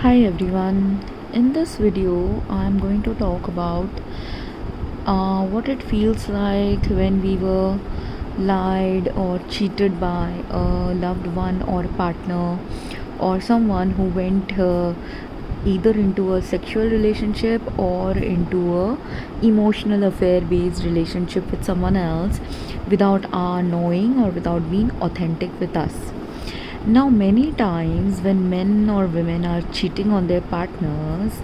Hi everyone. In this video, I'm going to talk about what it feels like when we were lied or cheated by a loved one or partner or someone who went either into a sexual relationship or into a emotional affair based relationship with someone else without our knowing or without being authentic with us. Now, many times when men or women are cheating on their partners,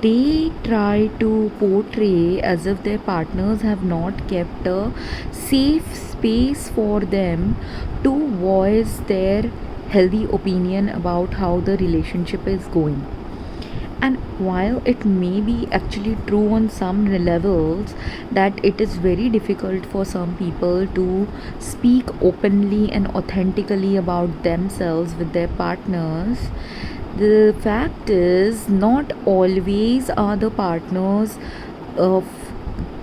they try to portray as if their partners have not kept a safe space for them to voice their healthy opinion about how the relationship is going. And while it may be actually true on some levels that it is very difficult for some people to speak openly and authentically about themselves with their partners, the fact is not always are the partners of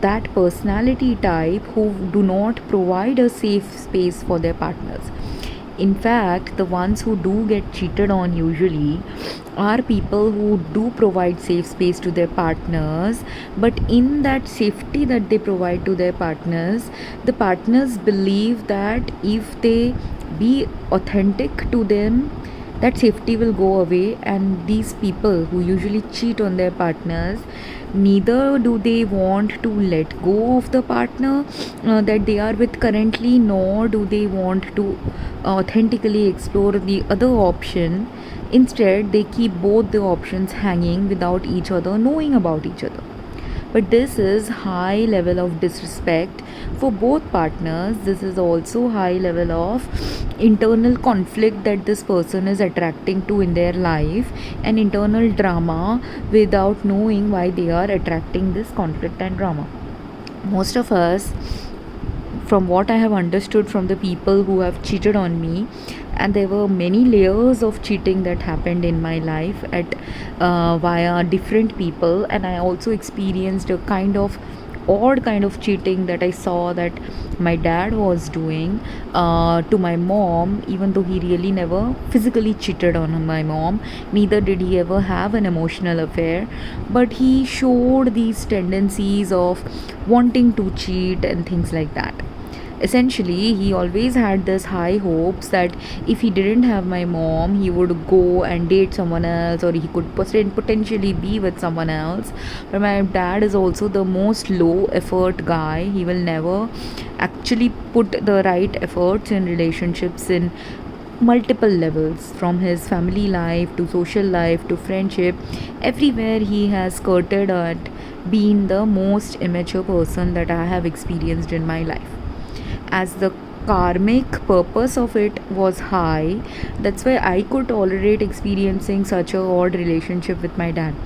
that personality type who do not provide a safe space for their partners. In fact, the ones who do get cheated on usually are people who do provide safe space to their partners, but in that safety that they provide to their partners, the partners believe that if they be authentic to them, that safety will go away. And these people who usually cheat on their partners, neither do they want to let go of the partner that they are with currently, nor do they want to authentically explore the other option. Instead, they keep both the options hanging without each other knowing about each other. But this is high level of disrespect for both partners. This is also high level of internal conflict that this person is attracting to in their life, and internal drama without knowing why they are attracting this conflict and drama. Most of us, from what I have understood from the people who have cheated on me, and there were many layers of cheating that happened in my life at via different people, and I also experienced a kind of odd kind of cheating that I saw that my dad was doing to my mom, even though he really never physically cheated on my mom, neither did he ever have an emotional affair, but he showed these tendencies of wanting to cheat and things like that. Essentially, he always had this high hopes that if he didn't have my mom, he would go and date someone else, or he could potentially be with someone else. But my dad is also the most low effort guy. He will never actually put the right efforts in relationships in multiple levels, from his family life to social life to friendship. Everywhere he has skirted at being the most immature person that I have experienced in my life. As the karmic purpose of it was high, that's why I could tolerate experiencing such a odd relationship with my dad.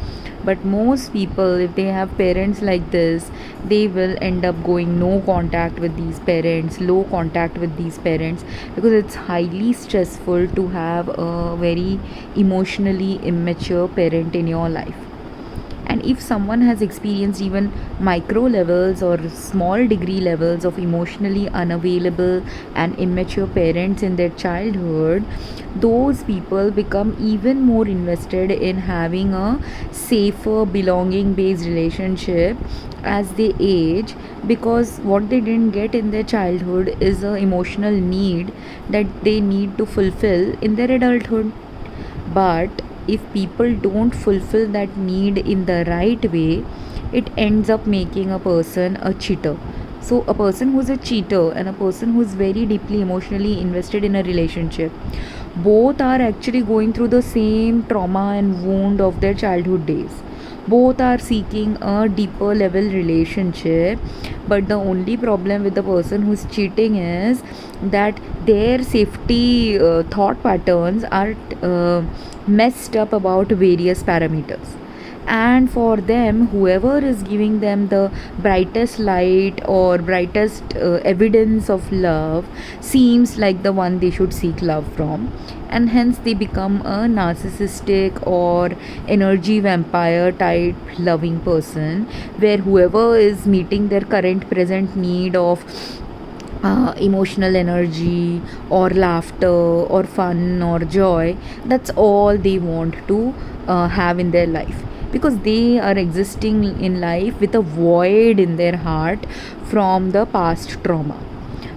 But most people, if they have parents like this, they will end up going no contact with these parents, low contact with these parents, because it's highly stressful to have a very emotionally immature parent in your life. And if someone has experienced even micro levels or small degree levels of emotionally unavailable and immature parents in their childhood, those people become even more invested in having a safer belonging based relationship as they age, because what they didn't get in their childhood is a emotional need that they need to fulfill in their adulthood. But if people don't fulfill that need in the right way, it ends up making a person a cheater. So a person who's a cheater and a person who's very deeply emotionally invested in a relationship, both are actually going through the same trauma and wound of their childhood days. Both are seeking a deeper level relationship, but the only problem with the person who's cheating is that their safety thought patterns are messed up about various parameters. And for them, whoever is giving them the brightest light or brightest evidence of love seems like the one they should seek love from, and hence they become a narcissistic or energy vampire type loving person, where whoever is meeting their current present need of emotional energy or laughter or fun or joy. That's all they want to have in their life, because they are existing in life with a void in their heart from the past trauma.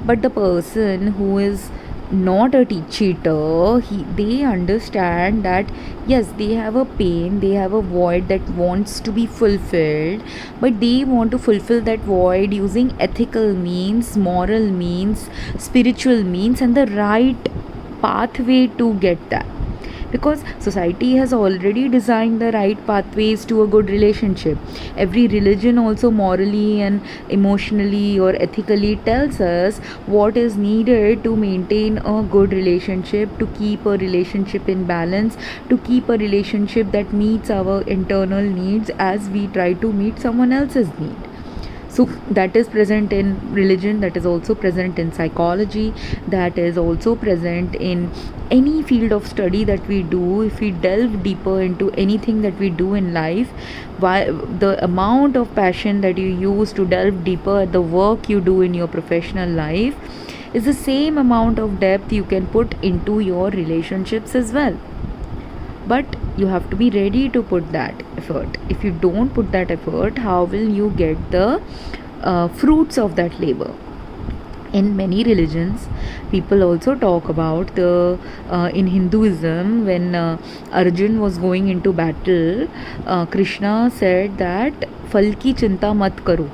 But the person who is not a cheater, they understand that yes, they have a pain, they have a void that wants to be fulfilled, but they want to fulfill that void using ethical means, moral means, spiritual means, and the right pathway to get that, because society has already designed the right pathways to a good relationship. Every religion also morally and emotionally or ethically tells us what is needed to maintain a good relationship, to keep a relationship in balance, to keep a relationship that meets our internal needs as we try to meet someone else's need. So that is present in religion, that is also present in psychology, that is also present in any field of study that we do. If we delve deeper into anything that we do in life, why the amount of passion that you use to delve deeper at the work you do in your professional life is the same amount of depth you can put into your relationships as well. But you have to be ready to put that effort. If you don't put that effort, how will you get the fruits of that labor? In many religions, people also talk about the in Hinduism, when Arjun was going into battle, Krishna said that fal ki chinta mat karo,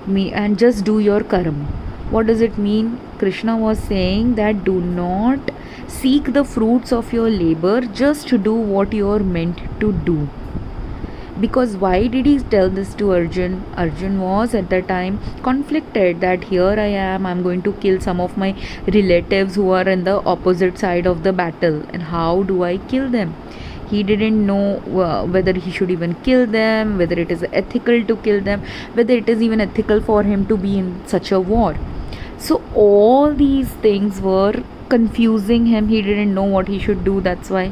and just do your karma. What does it mean? Krishna was saying that do not seek the fruits of your labor, just to do what you are meant to do. Because why did he tell this to Arjun? Arjun was at that time conflicted that here I am, I'm going to kill some of my relatives who are in the opposite side of the battle, and how do I kill them? He didn't know whether he should even kill them, whether it is ethical to kill them, whether it is even ethical for him to be in such a war. So all these things were confusing him. He didn't know what he should do. That's why,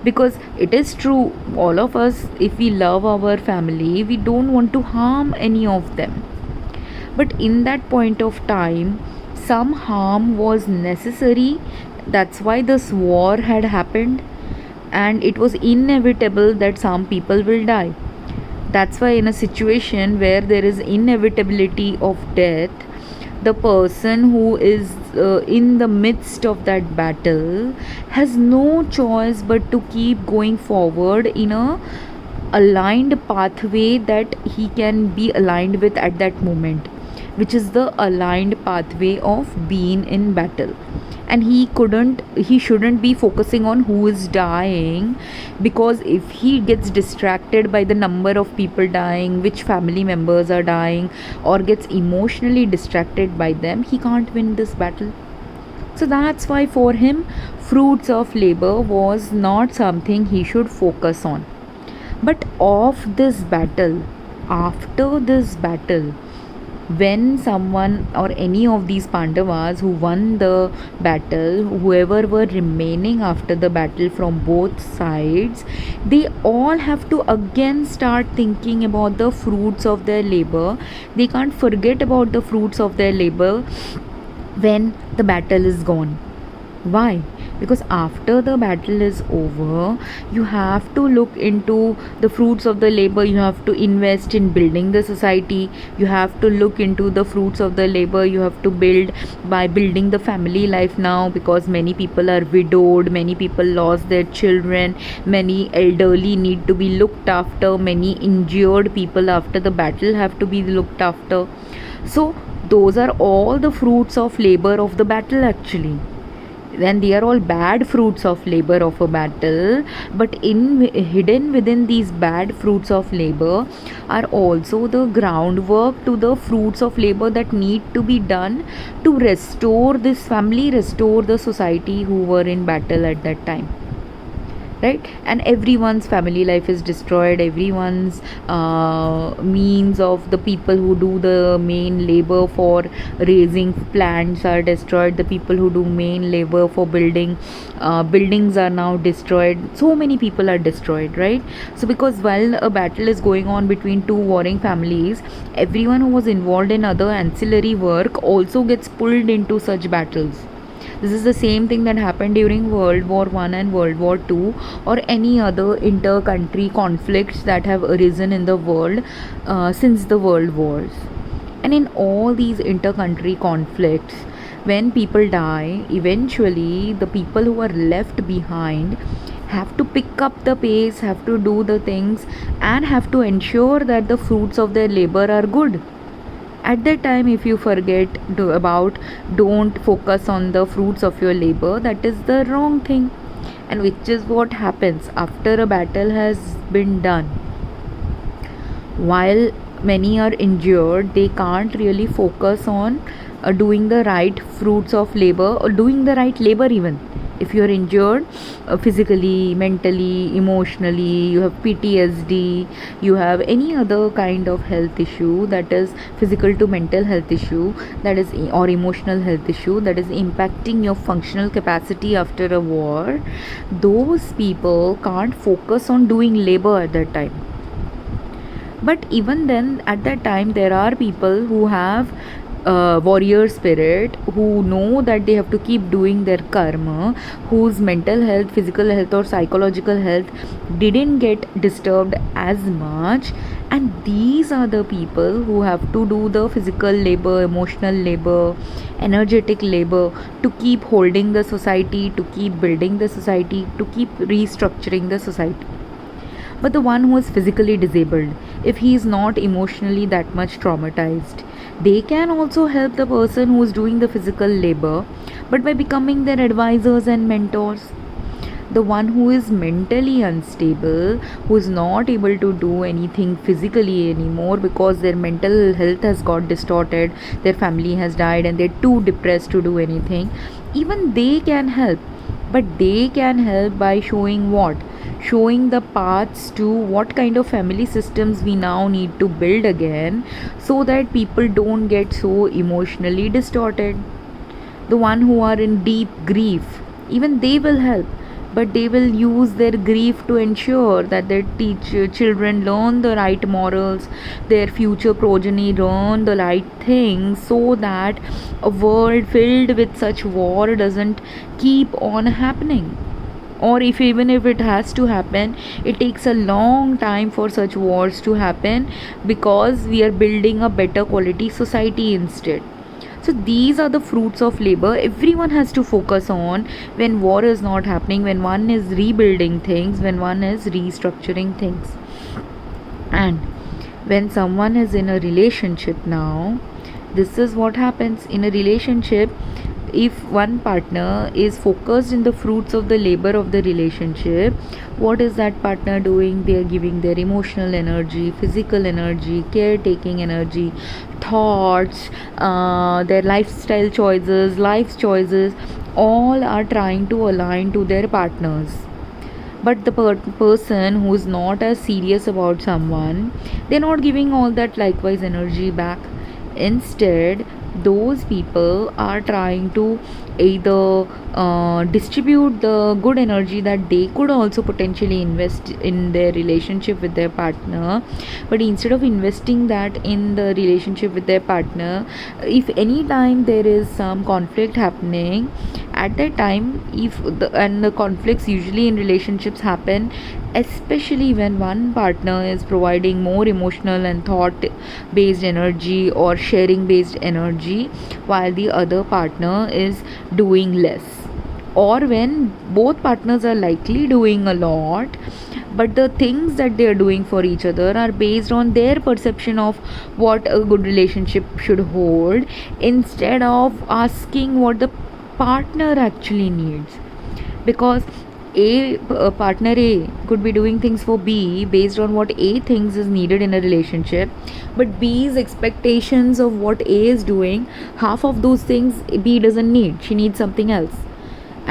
because it is true, all of us, if we love our family, we don't want to harm any of them. But in that point of time, some harm was necessary. That's why this war had happened, and it was inevitable that some people will die. That's why in a situation where there is inevitability of death, the person who is in the midst of that battle has no choice but to keep going forward in a aligned pathway that he can be aligned with at that moment, which is the aligned pathway of being in battle. And he shouldn't be focusing on who is dying, because if he gets distracted by the number of people dying, which family members are dying, or gets emotionally distracted by them, he can't win this battle. So that's why for him, fruits of labor was not something he should focus on. But of this battle, after this battle, when someone or any of these Pandavas who won the battle, whoever were remaining after the battle from both sides, they all have to again start thinking about the fruits of their labor. They can't forget about the fruits of their labor when the battle is gone. Why? Because after the battle is over, you have to look into the fruits of the labor. You have to invest in building the society. You have to look into the fruits of the labor you have to build by building the family life now, because many people are widowed, many people lost their children, many elderly need to be looked after, many injured people after the battle have to be looked after. So those are all the fruits of labor of the battle actually. Then they are all bad fruits of labor of a battle, but hidden within these bad fruits of labor are also the groundwork to the fruits of labor that need to be done to restore this family, restore the society who were in battle at that time. right? And everyone's family life is destroyed, everyone's means of the people who do the main labor for raising plants are destroyed, the people who do main labor for building buildings are now destroyed, so many people are destroyed, right? So because while a battle is going on between two warring families, everyone who was involved in other ancillary work also gets pulled into such battles. This is the same thing that happened during World War One and World War Two, or any other inter-country conflicts that have arisen in the world since the world wars. And in all these inter-country conflicts, when people die, eventually the people who are left behind have to pick up the pace, have to do the things, and have to ensure that the fruits of their labor are good. At that time, if you forget don't focus on the fruits of your labor, that is the wrong thing, and which is what happens after a battle has been done. While many are injured, they can't really focus on doing the right fruits of labor, or doing the right labor. Even if you're injured physically, mentally, emotionally, you have PTSD, you have any other kind of health issue, that is physical to mental health issue, that is, or emotional health issue, that is impacting your functional capacity after a war, those people can't focus on doing labor at that time. But even then, at that time, there are people who have warrior spirit, who know that they have to keep doing their karma, whose mental health, physical health, or psychological health didn't get disturbed as much. And these are the people who have to do the physical labor, emotional labor, energetic labor, to keep holding the society, to keep building the society, to keep restructuring the society. But the one who is physically disabled, if he is not emotionally that much traumatized, they can also help the person who is doing the physical labor, but by becoming their advisors and mentors. The one who is mentally unstable, who is not able to do anything physically anymore because their mental health has got distorted, their family has died, and they're too depressed to do anything, even they can help. But they can help by showing what? Showing the paths to what kind of family systems we now need to build again, so that people don't get so emotionally distorted. The one who are in deep grief, even they will help, but they will use their grief to ensure that their children learn the right morals, their future progeny learn the right things, so that a world filled with such war doesn't keep on happening. Or if even if it has to happen, it takes a long time for such wars to happen, because we are building a better quality society instead. So these are the fruits of labor everyone has to focus on when war is not happening, when one is rebuilding things, when one is restructuring things. And when someone is in a relationship now, this is what happens in a relationship. If one partner is focused in the fruits of the labor of the relationship, what is that partner doing? They are giving their emotional energy, physical energy, caretaking energy, thoughts, their lifestyle choices, life choices, all are trying to align to their partners. But the person who is not as serious about someone, they're not giving all that likewise energy back. Instead, those people are trying to either distribute the good energy that they could also potentially invest in their relationship with their partner, but instead of investing that in the relationship with their partner, if any time there is some conflict happening, at that time, if the conflicts usually in relationships happen especially when one partner is providing more emotional and thought based energy or sharing based energy, while the other partner is doing less, or when both partners are likely doing a lot, but the things that they are doing for each other are based on their perception of what a good relationship should hold, instead of asking what the partner actually needs. Because partner A could be doing things for B based on what A thinks is needed in a relationship, but B's expectations of what A is doing, half of those things B doesn't need, she needs something else.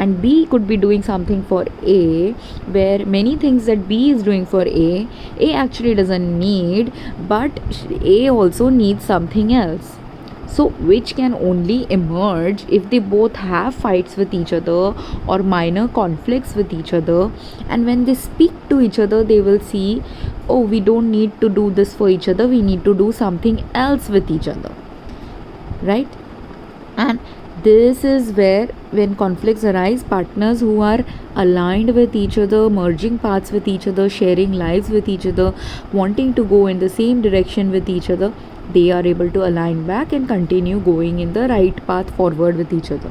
and B could be doing something for A, where many things that B is doing for A actually doesn't need, but A also needs something else. So which can only emerge if they both have fights with each other or minor conflicts with each other, and when they speak to each other they will see, oh, we don't need to do this for each other, we need to do something else with each other, right? And this is where, when conflicts arise, partners who are aligned with each other, merging paths with each other, sharing lives with each other, wanting to go in the same direction with each other, they are able to align back and continue going in the right path forward with each other.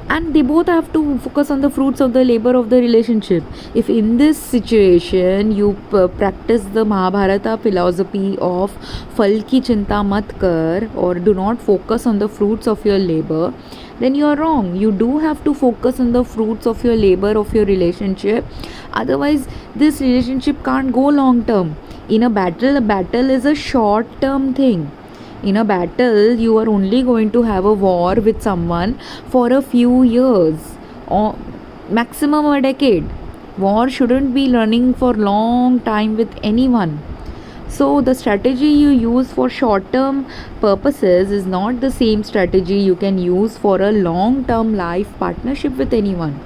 And they both have to focus on the fruits of the labor of the relationship. If in this situation you practice the Mahabharata philosophy of fal ki chinta mat kar, or do not focus on the fruits of your labor, then you are wrong. You do have to focus on the fruits of your labor of your relationship. Otherwise, this relationship can't go long term. In a battle is a short term thing. In a battle, you are only going to have a war with someone for a few years or maximum a decade. War shouldn't be running for long time with anyone. So the strategy you use for short term purposes is not the same strategy you can use for a long term life partnership with anyone.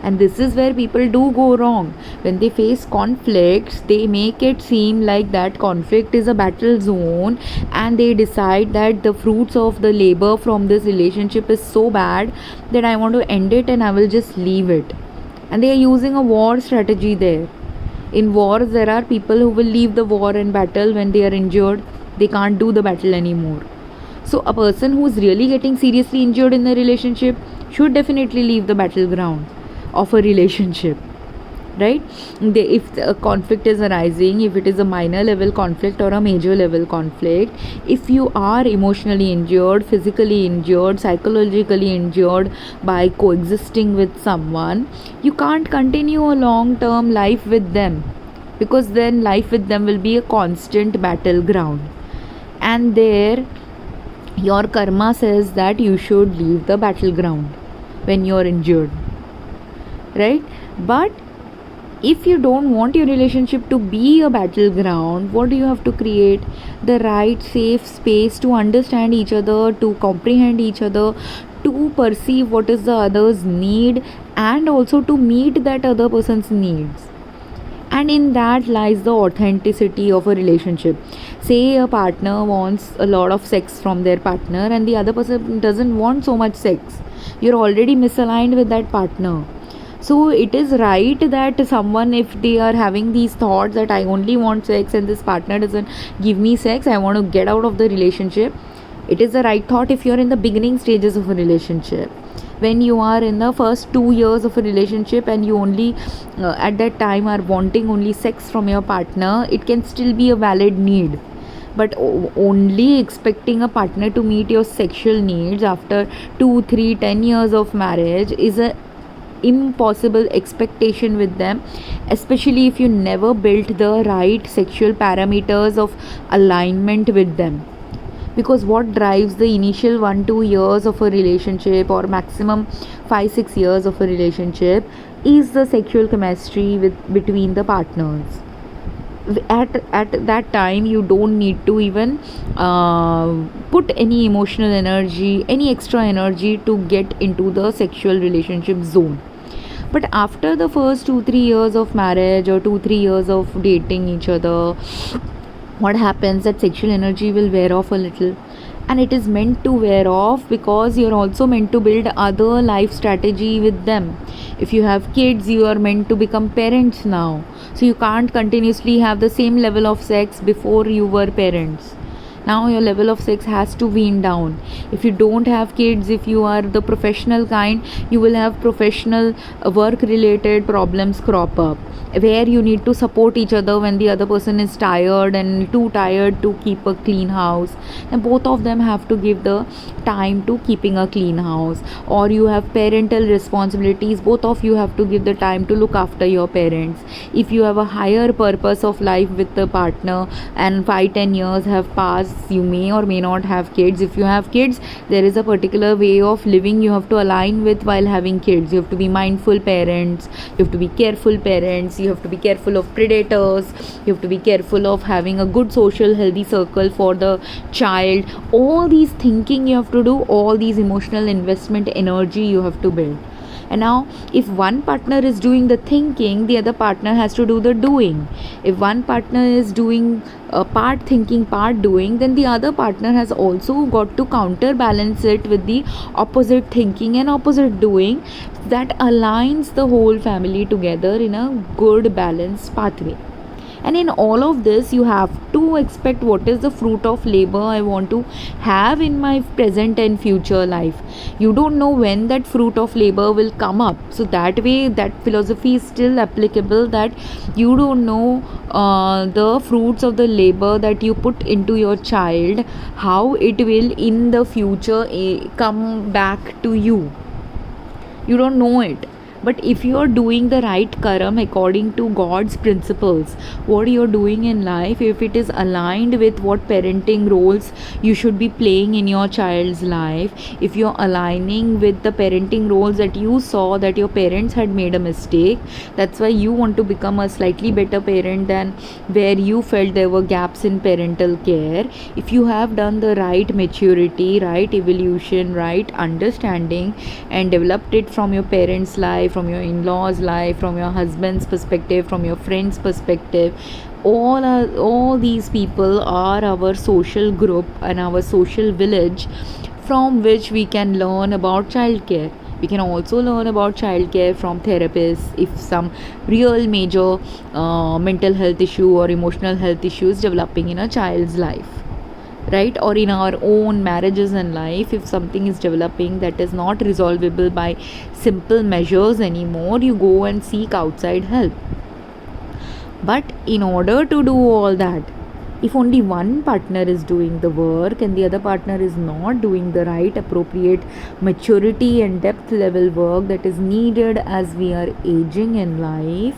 And this is where people do go wrong. When they face conflicts, they make it seem like that conflict is a battle zone, and they decide that the fruits of the labor from this relationship is so bad that I want to end it and I will just leave it. And they are using a war strategy there. In wars, there are people who will leave the war and battle when they are injured. They can't do the battle anymore. So a person who is really getting seriously injured in a relationship should definitely leave the battleground of a relationship, right? If a conflict is arising, if it is a minor level conflict or a major level conflict, if you are emotionally injured, physically injured, psychologically injured by coexisting with someone, you can't continue a long term life with them, because then life with them will be a constant battleground, and there your karma says that you should leave the battleground when you're injured, right? But if you don't want your relationship to be a battleground, what do you have to create? The right safe space to understand each other, to comprehend each other, to perceive what is the other's need, and also to meet that other person's needs. And in that lies the authenticity of a relationship. Say a partner wants a lot of sex from their partner and the other person doesn't want so much sex. You're already misaligned with that partner. So it is right that someone, if they are having these thoughts that I only want sex and this partner doesn't give me sex, I want to get out of the relationship. It is the right thought if you're in the beginning stages of a relationship. When you are in the first 2 years of a relationship and you only at that time are wanting only sex from your partner, it can still be a valid need. But only expecting a partner to meet your sexual needs after 2, 3, 10 years of marriage is a impossible expectation with them, especially if you never built the right sexual parameters of alignment with them. Because what drives the initial 1-2 years of a relationship, or maximum 5-6 years of a relationship, is the sexual chemistry between the partners. At that time you don't need to even put any emotional energy, any extra energy to get into the sexual relationship zone. But after the first 2-3 years of marriage or 2-3 years of dating each other, what happens, that sexual energy will wear off a little. And it is meant to wear off because you're also meant to build other life strategy with them. If you have kids, you are meant to become parents now. So you can't continuously have the same level of sex before you were parents. Now your level of sex has to wean down. If you don't have kids, if you are the professional kind, you will have professional work related problems crop up, where you need to support each other when the other person is tired and too tired to keep a clean house, and both of them have to give the time to keeping a clean house. Or you have parental responsibilities, both of you have to give the time to look after your parents. If you have a higher purpose of life with the partner and 5-10 years have passed you may or may not have kids. If you have kids, there is a particular way of living you have to align with while having kids. You have to be mindful parents, you have to be careful parents, you have to be careful of predators, you have to be careful of having a good social healthy circle for the child. All these thinking you have to do, all these emotional investment energy you have to build. And now, if one partner is doing the thinking, the other partner has to do the doing. If one partner is doing part thinking, part doing, then the other partner has also got to counterbalance it with the opposite thinking and opposite doing that aligns the whole family together in a good balanced pathway. And in all of this, you have to expect what is the fruit of labor I want to have in my present and future life. You don't know when that fruit of labor will come up. So that way, that philosophy is still applicable, that you don't know the fruits of the labor that you put into your child, how it will in the future come back to you. You don't know it. But if you are doing the right karam according to God's principles, what you're doing in life, if it is aligned with what parenting roles you should be playing in your child's life, if you're aligning with the parenting roles that you saw that your parents had made a mistake, that's why you want to become a slightly better parent than where you felt there were gaps in parental care. If you have done the right maturity, right evolution, right understanding, and developed it from your parents' life, from your in-laws' life, from your husband's perspective, from your friend's perspective, all these people are our social group and our social village from which we can learn about childcare. We can also learn about childcare from therapists if some real major mental health issue or emotional health issue is developing in a child's life, right? Or in our own marriages and life, if something is developing that is not resolvable by simple measures anymore, you go and seek outside help. But in order to do all that, if only one partner is doing the work and the other partner is not doing the right appropriate maturity and depth level work that is needed as we are aging in life,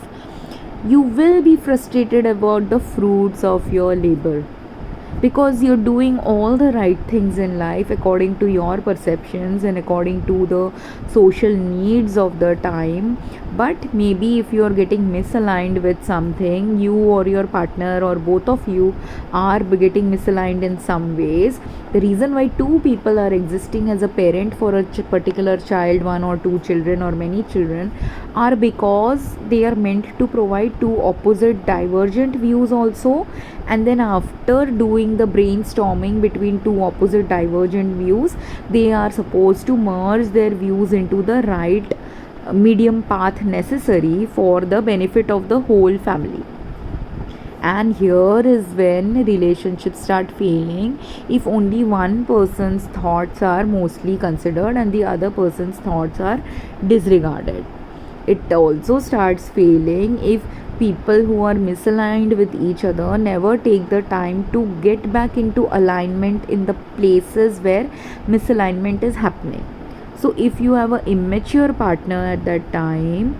you will be frustrated about the fruits of your labor, because you're doing all the right things in life according to your perceptions and according to the social needs of the time. But maybe if you're getting misaligned with something, you or your partner or both of you are getting misaligned in some ways. The reason why two people are existing as a parent for a particular child, one or two children or many children, are because they are meant to provide two opposite divergent views also. And then after doing the brainstorming between two opposite divergent views, they are supposed to merge their views into the right medium path necessary for the benefit of the whole family. And here is when relationships start failing, if only one person's thoughts are mostly considered and the other person's thoughts are disregarded. It also starts failing if people who are misaligned with each other never take the time to get back into alignment in the places where misalignment is happening. So if you have an immature partner at that time,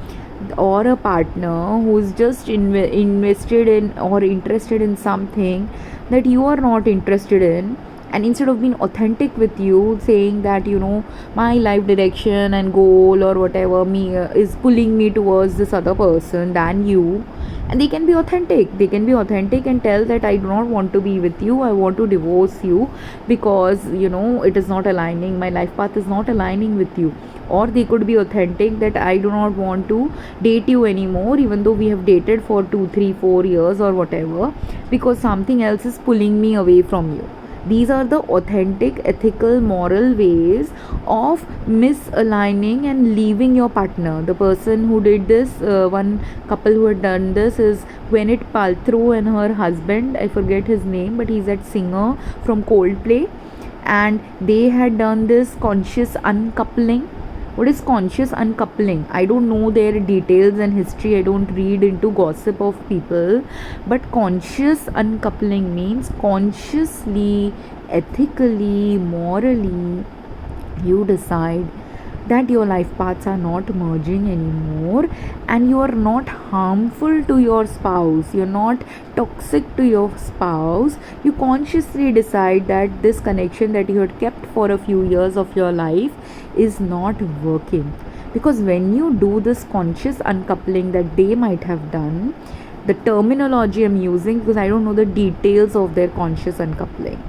or a partner who's just invested in or interested in something that you are not interested in, and instead of being authentic with you, saying that my life direction and goal or whatever me is pulling me towards this other person than you, and they can be authentic and tell that I do not want to be with you, I want to divorce you because it is not aligning, my life path is not aligning with you. Or they could be authentic that I do not want to date you anymore, even though we have dated for 2 3 4 years or whatever, because something else is pulling me away from you. These are the authentic, ethical, moral ways of misaligning and leaving your partner. The person who did this, one couple who had done this is Gwyneth Paltrow and her husband. I forget his name, but he's that singer from Coldplay. And they had done this conscious uncoupling. What is conscious uncoupling? I don't know their details and history. I don't read into gossip of people. But conscious uncoupling means consciously, ethically, morally, you decide that your life paths are not merging anymore, and you are not harmful to your spouse, you're not toxic to your spouse. You consciously decide that this connection that you had kept for a few years of your life is not working. Because when you do this conscious uncoupling that they might have done, the terminology I'm using, because I don't know the details of their conscious uncoupling,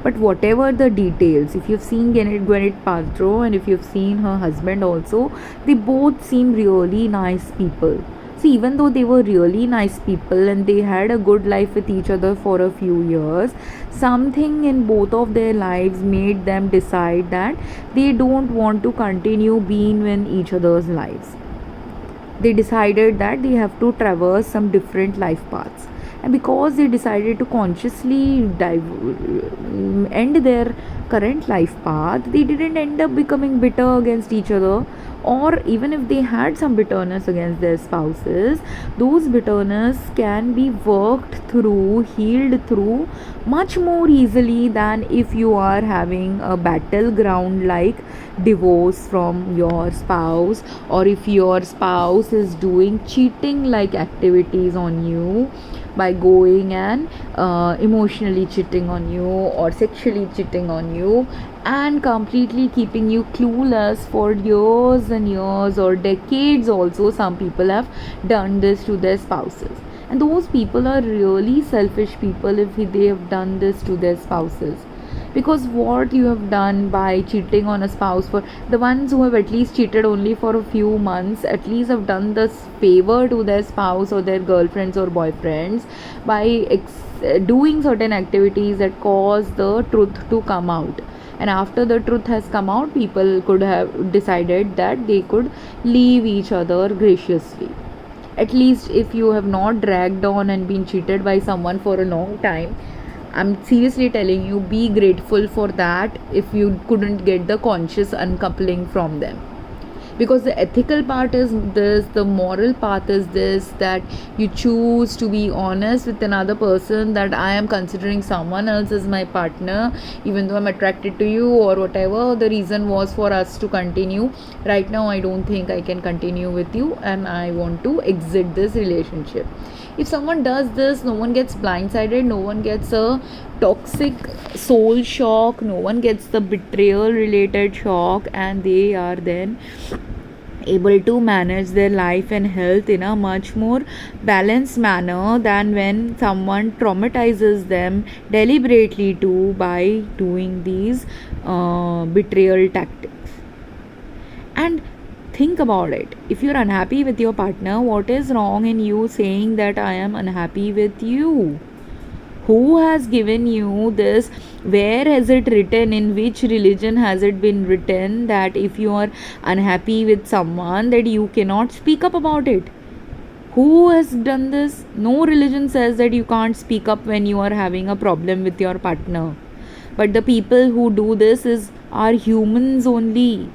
but whatever the details, if you've seen Gwyneth Paltrow and if you've seen her husband also, they both seem really nice people. See, even though they were really nice people and they had a good life with each other for a few years, something in both of their lives made them decide that they don't want to continue being in each other's lives. They decided that they have to traverse some different life paths, and because they decided to consciously end their current life path, they didn't end up becoming bitter against each other. Or even if they had some bitterness against their spouses, those bitterness can be worked through, healed through much more easily than if you are having a battleground like divorce from your spouse, or if your spouse is doing cheating like activities on you by going and emotionally cheating on you or sexually cheating on you, and completely keeping you clueless for years and years or decades. Also, some people have done this to their spouses, and those people are really selfish people if they have done this to their spouses. Because what you have done by cheating on a spouse, for the ones who have at least cheated only for a few months, at least have done this favor to their spouse or their girlfriends or boyfriends by doing certain activities that cause the truth to come out. And after the truth has come out, people could have decided that they could leave each other graciously. At least if you have not dragged on and been cheated by someone for a long time, I'm seriously telling you, be grateful for that if you couldn't get the conscious uncoupling from them. Because the ethical part is this, the moral path is this, that you choose to be honest with another person, that I am considering someone else as my partner, even though I'm attracted to you, or whatever the reason was for us to continue. Right now, I don't think I can continue with you, and I want to exit this relationship. If someone does this, no one gets blindsided, no one gets a toxic soul shock, no one gets the betrayal related shock, and they are then able to manage their life and health in a much more balanced manner than when someone traumatizes them deliberately too by doing these betrayal tactics. And think about it. If you're unhappy with your partner, what is wrong in you saying that I am unhappy with you? Who has given you this? Where has it written? In which religion has it been written that if you are unhappy with someone, that you cannot speak up about it? Who has done this? No religion says that you can't speak up when you are having a problem with your partner. But the people who do this are humans only.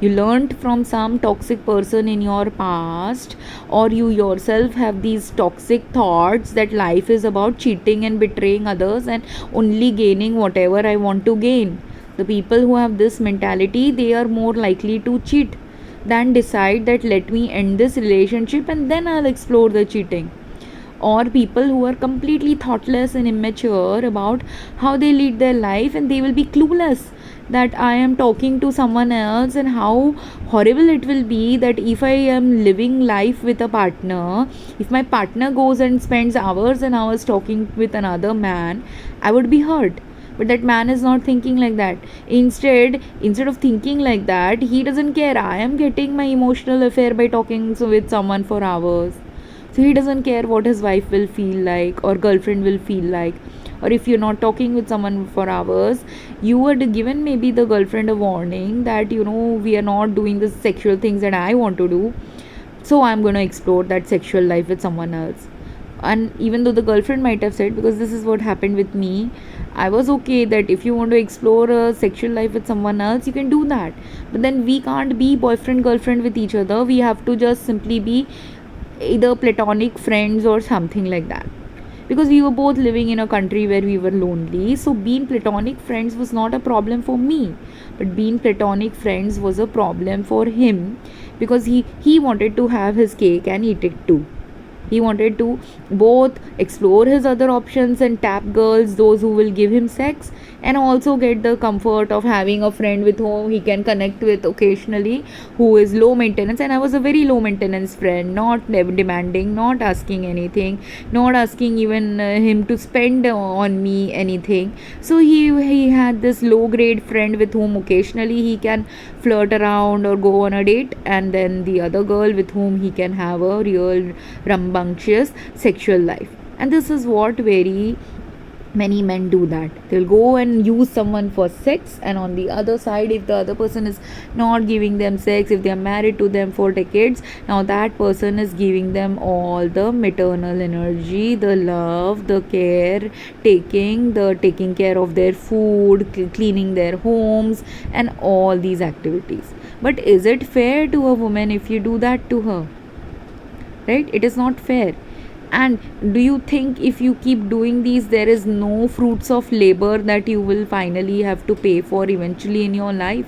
You learned from some toxic person in your past, or you yourself have these toxic thoughts that life is about cheating and betraying others and only gaining whatever I want to gain. The people who have this mentality, they are more likely to cheat than decide that let me end this relationship and then I'll explore the cheating. Or people who are completely thoughtless and immature about how they lead their life, and they will be clueless that I am talking to someone else, and how horrible it will be that if I am living life with a partner, if my partner goes and spends hours and hours talking with another man, I would be hurt. But that man is not thinking like that. Instead of thinking like that, he doesn't care. I am getting my emotional affair by talking with someone for hours. So he doesn't care what his wife will feel like or girlfriend will feel like. Or if you're not talking with someone for hours, you were given maybe the girlfriend a warning that we are not doing the sexual things that I want to do, so I'm going to explore that sexual life with someone else. And even though the girlfriend might have said, because this is what happened with me, I was okay that if you want to explore a sexual life with someone else, you can do that. But then we can't be boyfriend girlfriend with each other. We have to just simply be either platonic friends or something like that. because we were both living in a country where we were lonely. So being platonic friends was not a problem for me, but being platonic friends was a problem for him, because he wanted to have his cake and eat it too. He wanted to both explore his other options and tap girls, those who will give him sex, and also get the comfort of having a friend with whom he can connect with occasionally, who is low maintenance. And I was a very low maintenance friend, not demanding, not asking anything, not asking even him to spend on me anything. So he had this low grade friend with whom occasionally he can flirt around or go on a date, and then the other girl with whom he can have a real rambunctious sexual life. And this is what very many men do, that they'll go and use someone for sex, and on the other side, if the other person is not giving them sex, if they are married to them for decades, now that person is giving them all the maternal energy, the love, the care, taking care of their food, cleaning their homes, and all these activities. But is it fair to a woman if you do that to her? Right? It is not fair. And do you think if you keep doing these, there is no fruits of labor that you will finally have to pay for eventually in your life?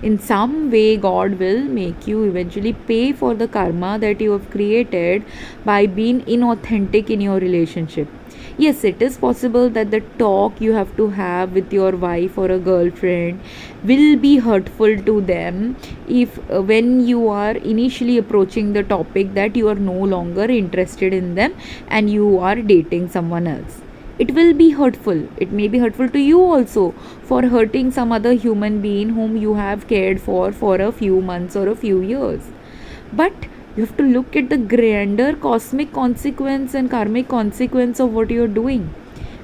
In some way, God will make you eventually pay for the karma that you have created by being inauthentic in your relationship. Yes, it is possible that the talk you have to have with your wife or a girlfriend will be hurtful to them, if when you are initially approaching the topic that you are no longer interested in them and you are dating someone else. It will be hurtful. It may be hurtful to you also, for hurting some other human being whom you have cared for a few months or a few years. But you have to look at the grander cosmic consequence and karmic consequence of what you are doing.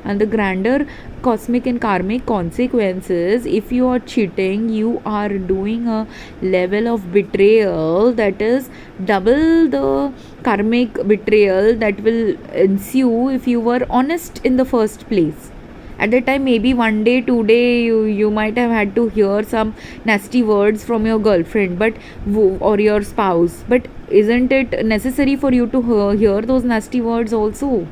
And the grander cosmic and karmic consequences, if you are cheating, you are doing a level of betrayal that is double the karmic betrayal that will ensue if you were honest in the first place. At that time, maybe one day, 2 day, you might have had to hear some nasty words from your girlfriend, but or your spouse. But isn't it necessary for you to hear those nasty words also?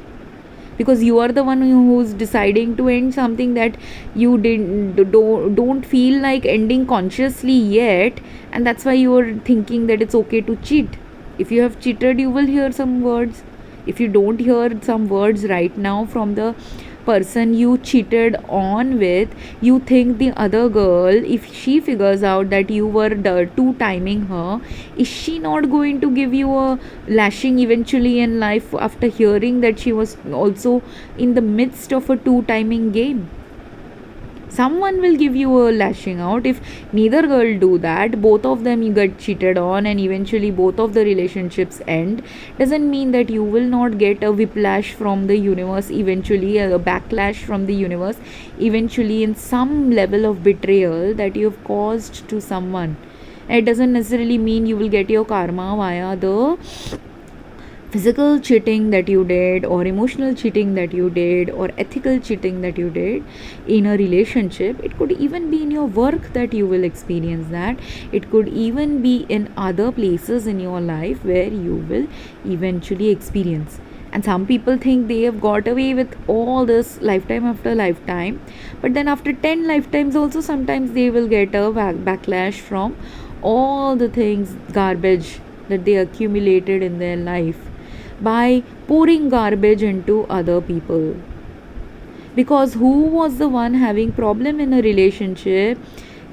Because you are the one who's deciding to end something that you don't feel like ending consciously yet, and that's why you are thinking that it's okay to cheat. If you have cheated, you will hear some words. If you don't hear some words right now from the person you cheated on with, you think the other girl, if she figures out that you were two timing her, is she not going to give you a lashing eventually in life after hearing that she was also in the midst of a two timing game? Someone will give you a lashing out. If neither girl do that, both of them you get cheated on and eventually both of the relationships end, doesn't mean that you will not get a whiplash from the universe eventually, a backlash from the universe eventually, in some level of betrayal that you have caused to someone. And it doesn't necessarily mean you will get your karma via the physical cheating that you did, or emotional cheating that you did, or ethical cheating that you did in a relationship. It could even be in your work that you will experience that. It could even be in other places in your life where you will eventually experience. And some people think they have got away with all this lifetime after lifetime, but then after 10 lifetimes also sometimes they will get a backlash from all the things, garbage that they accumulated in their life by pouring garbage into other people. Because who was the one having problem in a relationship,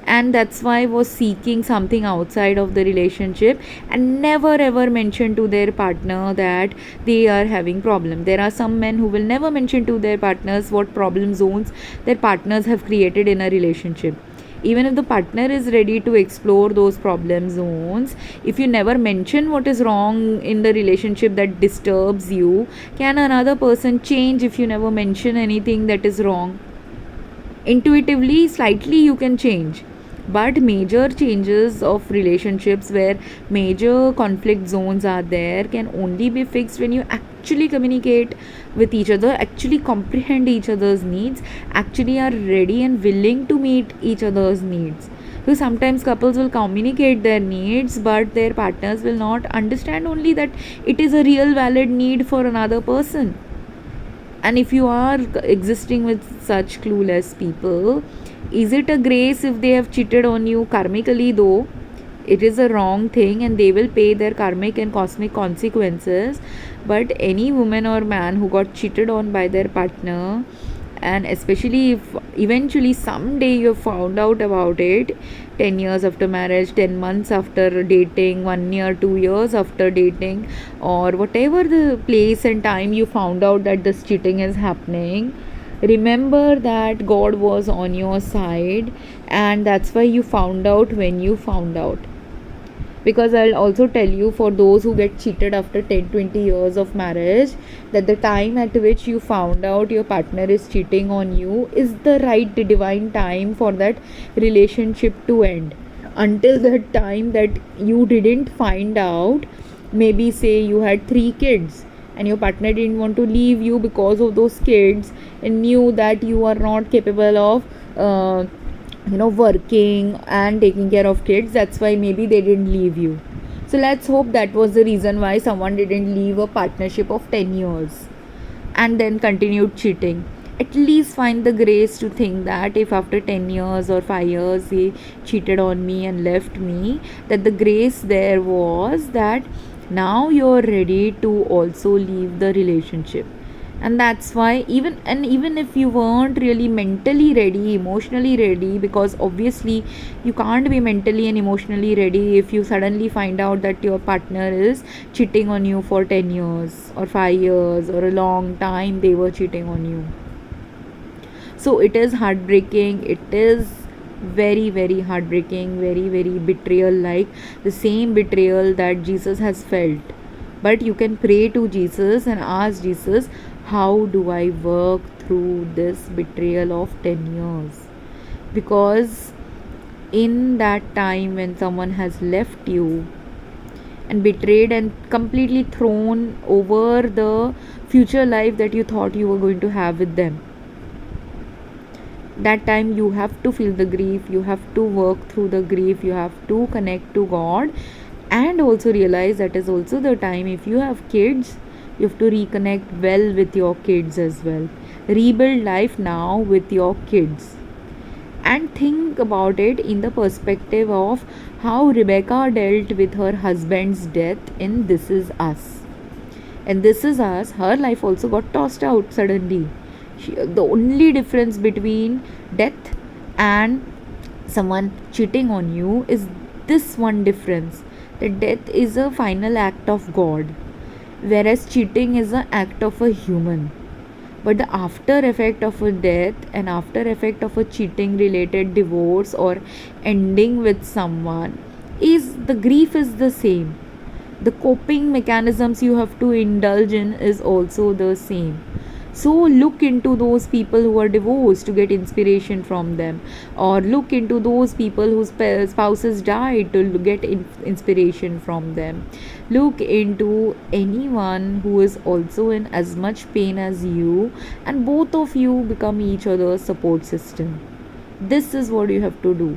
and that's why was seeking something outside of the relationship and never ever mention to their partner that they are having problem. There are some men who will never mention to their partners what problem zones their partners have created in a relationship. Even if the partner is ready to explore those problem zones, if you never mention what is wrong in the relationship that disturbs you, can another person change if you never mention anything that is wrong? Intuitively, slightly you can change, but major changes of relationships where major conflict zones are there can only be fixed when you actually communicate with each other, actually comprehend each other's needs, actually are ready and willing to meet each other's needs. Because sometimes couples will communicate their needs, but their partners will not understand only that it is a real valid need for another person. And if you are existing with such clueless people, is it a grace if they have cheated on you karmically? Though it is a wrong thing and they will pay their karmic and cosmic consequences. But any woman or man who got cheated on by their partner, and especially if eventually someday you found out about it, 10 years after marriage, 10 months after dating, 1 year, 2 years after dating, or whatever the place and time you found out that this cheating is happening, remember that God was on your side, and that's why you found out when you found out. Because I'll also tell you, for those who get cheated after 10-20 years of marriage, that the time at which you found out your partner is cheating on you is the right divine time for that relationship to end. Until that time that you didn't find out, maybe say you had 3 kids and your partner didn't want to leave you because of those kids, and knew that you are not capable of working and taking care of kids, that's why maybe they didn't leave you. So let's hope that was the reason why someone didn't leave a partnership of 10 years and then continued cheating. At least find the grace to think that if after 10 years or 5 years he cheated on me and left me, that the grace there was that now you're ready to also leave the relationship. And that's why even if you weren't really mentally ready, emotionally ready, because obviously you can't be mentally and emotionally ready if you suddenly find out that your partner is cheating on you for 10 years or 5 years or a long time they were cheating on you. So it is heartbreaking, it is very very heartbreaking, very very betrayal, like the same betrayal that Jesus has felt. But you can pray to Jesus and ask Jesus, how do I work through this betrayal of 10 years? Because in that time when someone has left you and betrayed and completely thrown over the future life that you thought you were going to have with them, that time you have to feel the grief, you have to work through the grief, you have to connect to God, and also realize that is also the time, if you have kids, you have to reconnect well with your kids as well. Rebuild life now with your kids. And think about it in the perspective of how Rebecca dealt with her husband's death in This Is Us. And This Is Us, her life also got tossed out suddenly. The only difference between death and someone cheating on you is this one difference, that death is a final act of God, whereas cheating is an act of a human. But the after effect of a death and after effect of a cheating related divorce or ending with someone is, the grief is the same. The coping mechanisms you have to indulge in is also the same. So look into those people who are divorced to get inspiration from them, or look into those people whose spouses died to get inspiration from them. Look into anyone who is also in as much pain as you, and both of you become each other's support system. This is what you have to do.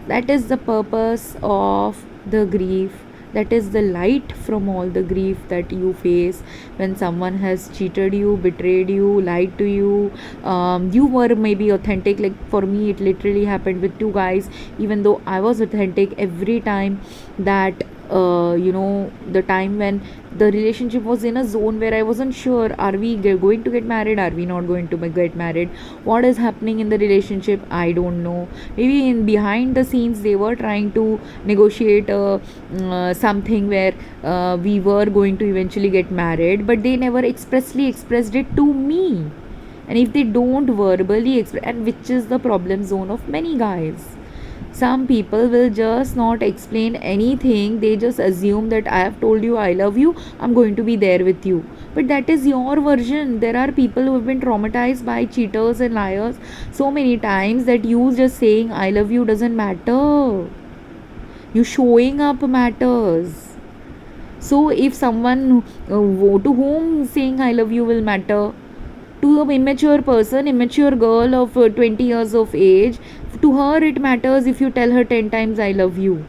That is the purpose of the grief. That is the light from all the grief that you face when someone has cheated you, betrayed you, lied to you. You were maybe authentic. Like for me, it literally happened with 2 guys. Even though I was authentic every time that the time when the relationship was in a zone where I wasn't sure, are we going to get married, are we not going to get married, what is happening in the relationship, I don't know. Maybe in behind the scenes they were trying to negotiate something where we were going to eventually get married, but they never expressly expressed it to me. And if they don't verbally express, and which is the problem zone of many guys, some people will just not explain anything. They just assume that I have told you I love you, I'm going to be there with you. But that is your version. There are people who have been traumatized by cheaters and liars so many times that you just saying I love you doesn't matter. You showing up matters. So if someone to whom saying I love you will matter, to an immature person, immature girl of 20 years of age, to her it matters if you tell her 10 times I love you.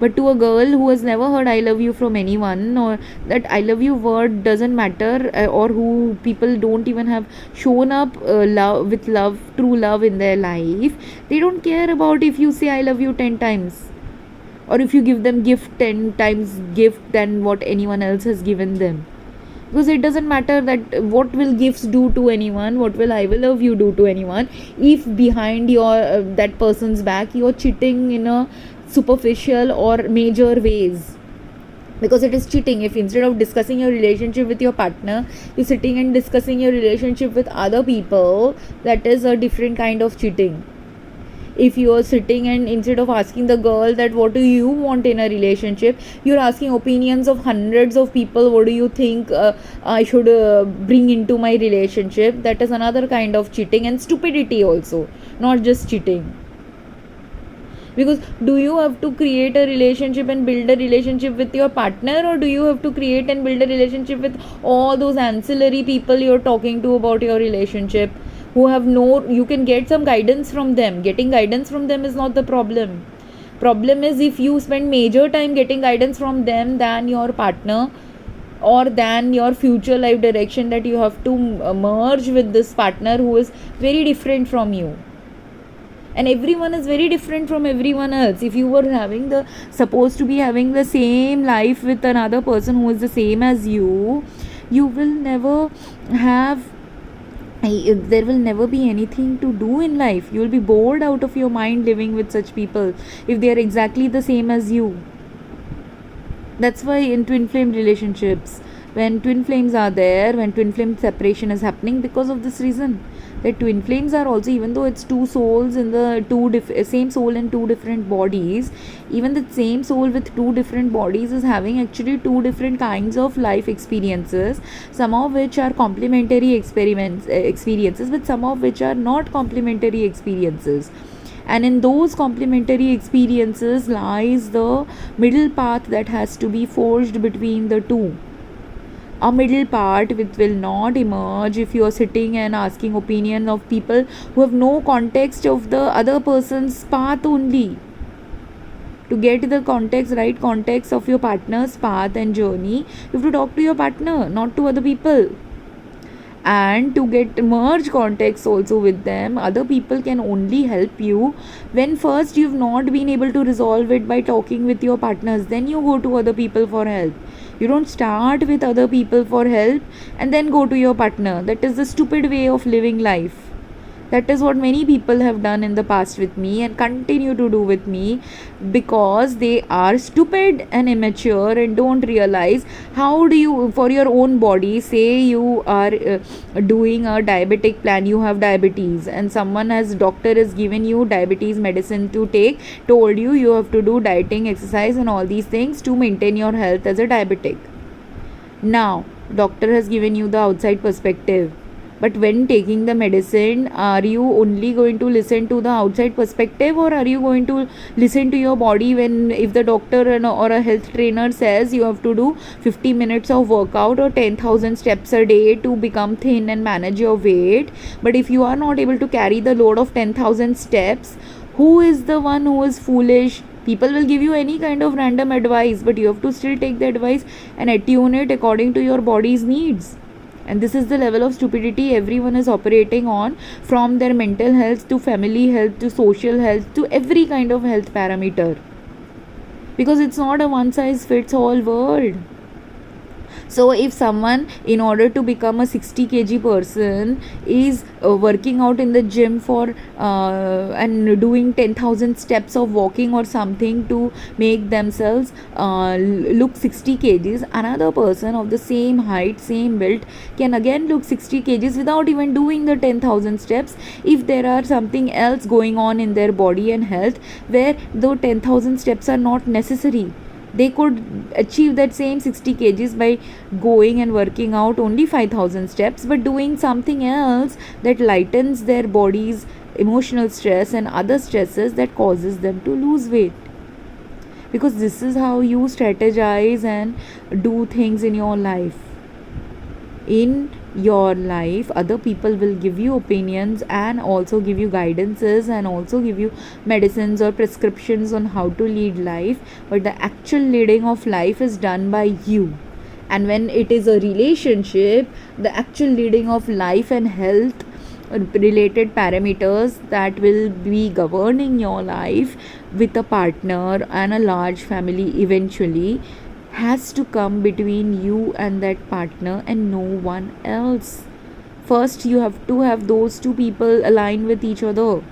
But to a girl who has never heard I love you from anyone, or that I love you word doesn't matter, or who people don't even have shown up love, true love in their life, they don't care about if you say I love you 10 times, or if you give them gift 10 times gift than what anyone else has given them. Because it doesn't matter that what will gifts do to anyone, what will I will love you do to anyone, if behind your that person's back you're cheating in a superficial or major ways. Because it is cheating if instead of discussing your relationship with your partner, you're sitting and discussing your relationship with other people. That is a different kind of cheating. If you are sitting and instead of asking the girl that what do you want in a relationship, you're asking opinions of hundreds of people, what do you think I should bring into my relationship, that is another kind of cheating and stupidity also, not just cheating. Because do you have to create a relationship and build a relationship with your partner, or do you have to create and build a relationship with all those ancillary people you're talking to about your relationship, who have no, you can get some guidance from them. Getting guidance from them is not the problem. Problem is if you spend major time getting guidance from them than your partner, or than your future life direction, that you have to merge with this partner who is very different from you. And everyone is very different from everyone else. If you were having the supposed to be having the same life with another person who is the same as you, you will never have, there will never be anything to do in life. You will be bored out of your mind living with such people if they are exactly the same as you. That's why in twin flame relationships, when twin flames are there, when twin flame separation is happening, because of this reason, that twin flames are also, even though it's two souls in the same soul in two different bodies, even the same soul with two different bodies is having actually two different kinds of life experiences, some of which are complementary experiences, but some of which are not complementary experiences. And in those complementary experiences lies the middle path that has to be forged between the two. A middle part which will not emerge if you are sitting and asking opinion of people who have no context of the other person's path only. To get the context, right context of your partner's path and journey, you have to talk to your partner, not to other people. And to get merge context also with them, other people can only help you when first you've not been able to resolve it by talking with your partners. Then you go to other people for help. You don't start with other people for help and then go to your partner. That is the stupid way of living life. That is what many people have done in the past with me and continue to do with me, because they are stupid and immature and don't realize how do you, for your own body, say you are doing a diabetic plan, you have diabetes and someone has, doctor has given you diabetes medicine to take, told you you have to do dieting, exercise and all these things to maintain your health as a diabetic. Now doctor has given you the outside perspective, but when taking the medicine, are you only going to listen to the outside perspective, or are you going to listen to your body? When if the doctor or a health trainer says you have to do 50 minutes of workout or 10,000 steps a day to become thin and manage your weight, but if you are not able to carry the load of 10,000 steps, who is the one who is foolish? People will give you any kind of random advice, but you have to still take the advice and attune it according to your body's needs. And this is the level of stupidity everyone is operating on, from their mental health to family health to social health to every kind of health parameter, because it's not a one size fits all world. So if someone, in order to become a 60 kg person, is working out in the gym for and doing 10,000 steps of walking or something to make themselves look 60 kgs, another person of the same height, same build can again look 60 kgs without even doing the 10,000 steps, if there are something else going on in their body and health where the 10,000 steps are not necessary. They could achieve that same 60 kgs by going and working out only 5,000 steps, but doing something else that lightens their body's emotional stress and other stresses that causes them to lose weight. Because this is how you strategize and do things in your life. in your life. Other people will give you opinions and also give you guidances and also give you medicines or prescriptions on how to lead life, but the actual leading of life is done by you. And when it is a relationship, the actual leading of life and health related parameters that will be governing your life with a partner and a large family eventually has to come between you and that partner and no one else. First, you have to have those two people align with each other.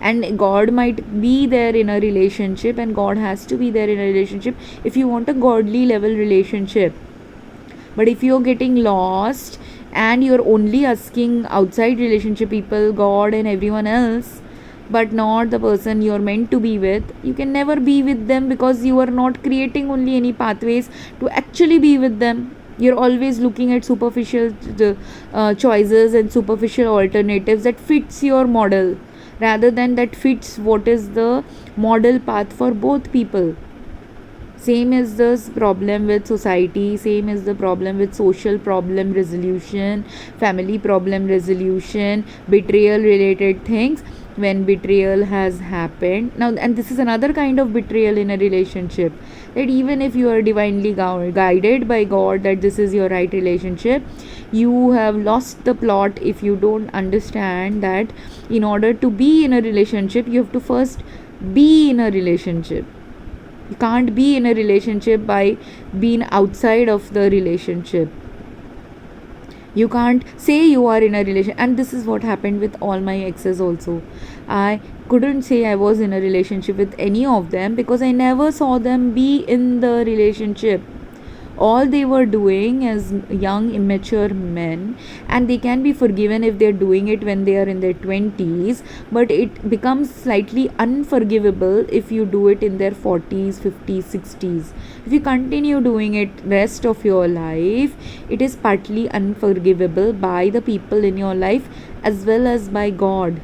And God might be there in a relationship, and God has to be there in a relationship if you want a godly level relationship. But if you're getting lost and you're only asking outside relationship people, God and everyone else, but not the person you're meant to be with, you can never be with them because you are not creating only any pathways to actually be with them. You're always looking at superficial choices and superficial alternatives that fits your model rather than that fits what is the model path for both people. Same is the problem with society, same is the problem with social problem resolution, family problem resolution, betrayal related things. When betrayal has happened now, and this is another kind of betrayal in a relationship, that even if you are divinely guided by God that this is your right relationship, you have lost the plot if you don't understand that in order to be in a relationship you have to first be in a relationship. You can't be in a relationship by being outside of the relationship. You can't say you are in a relation, and this is what happened with all my exes also. I couldn't say I was in a relationship with any of them because I never saw them be in the relationship. All they were doing as young immature men, and they can be forgiven if they're doing it when they are in their 20s, but it becomes slightly unforgivable if you do it in their 40s, 50s, 60s. If you continue doing it rest of your life, it is partly unforgivable by the people in your life as well as by God,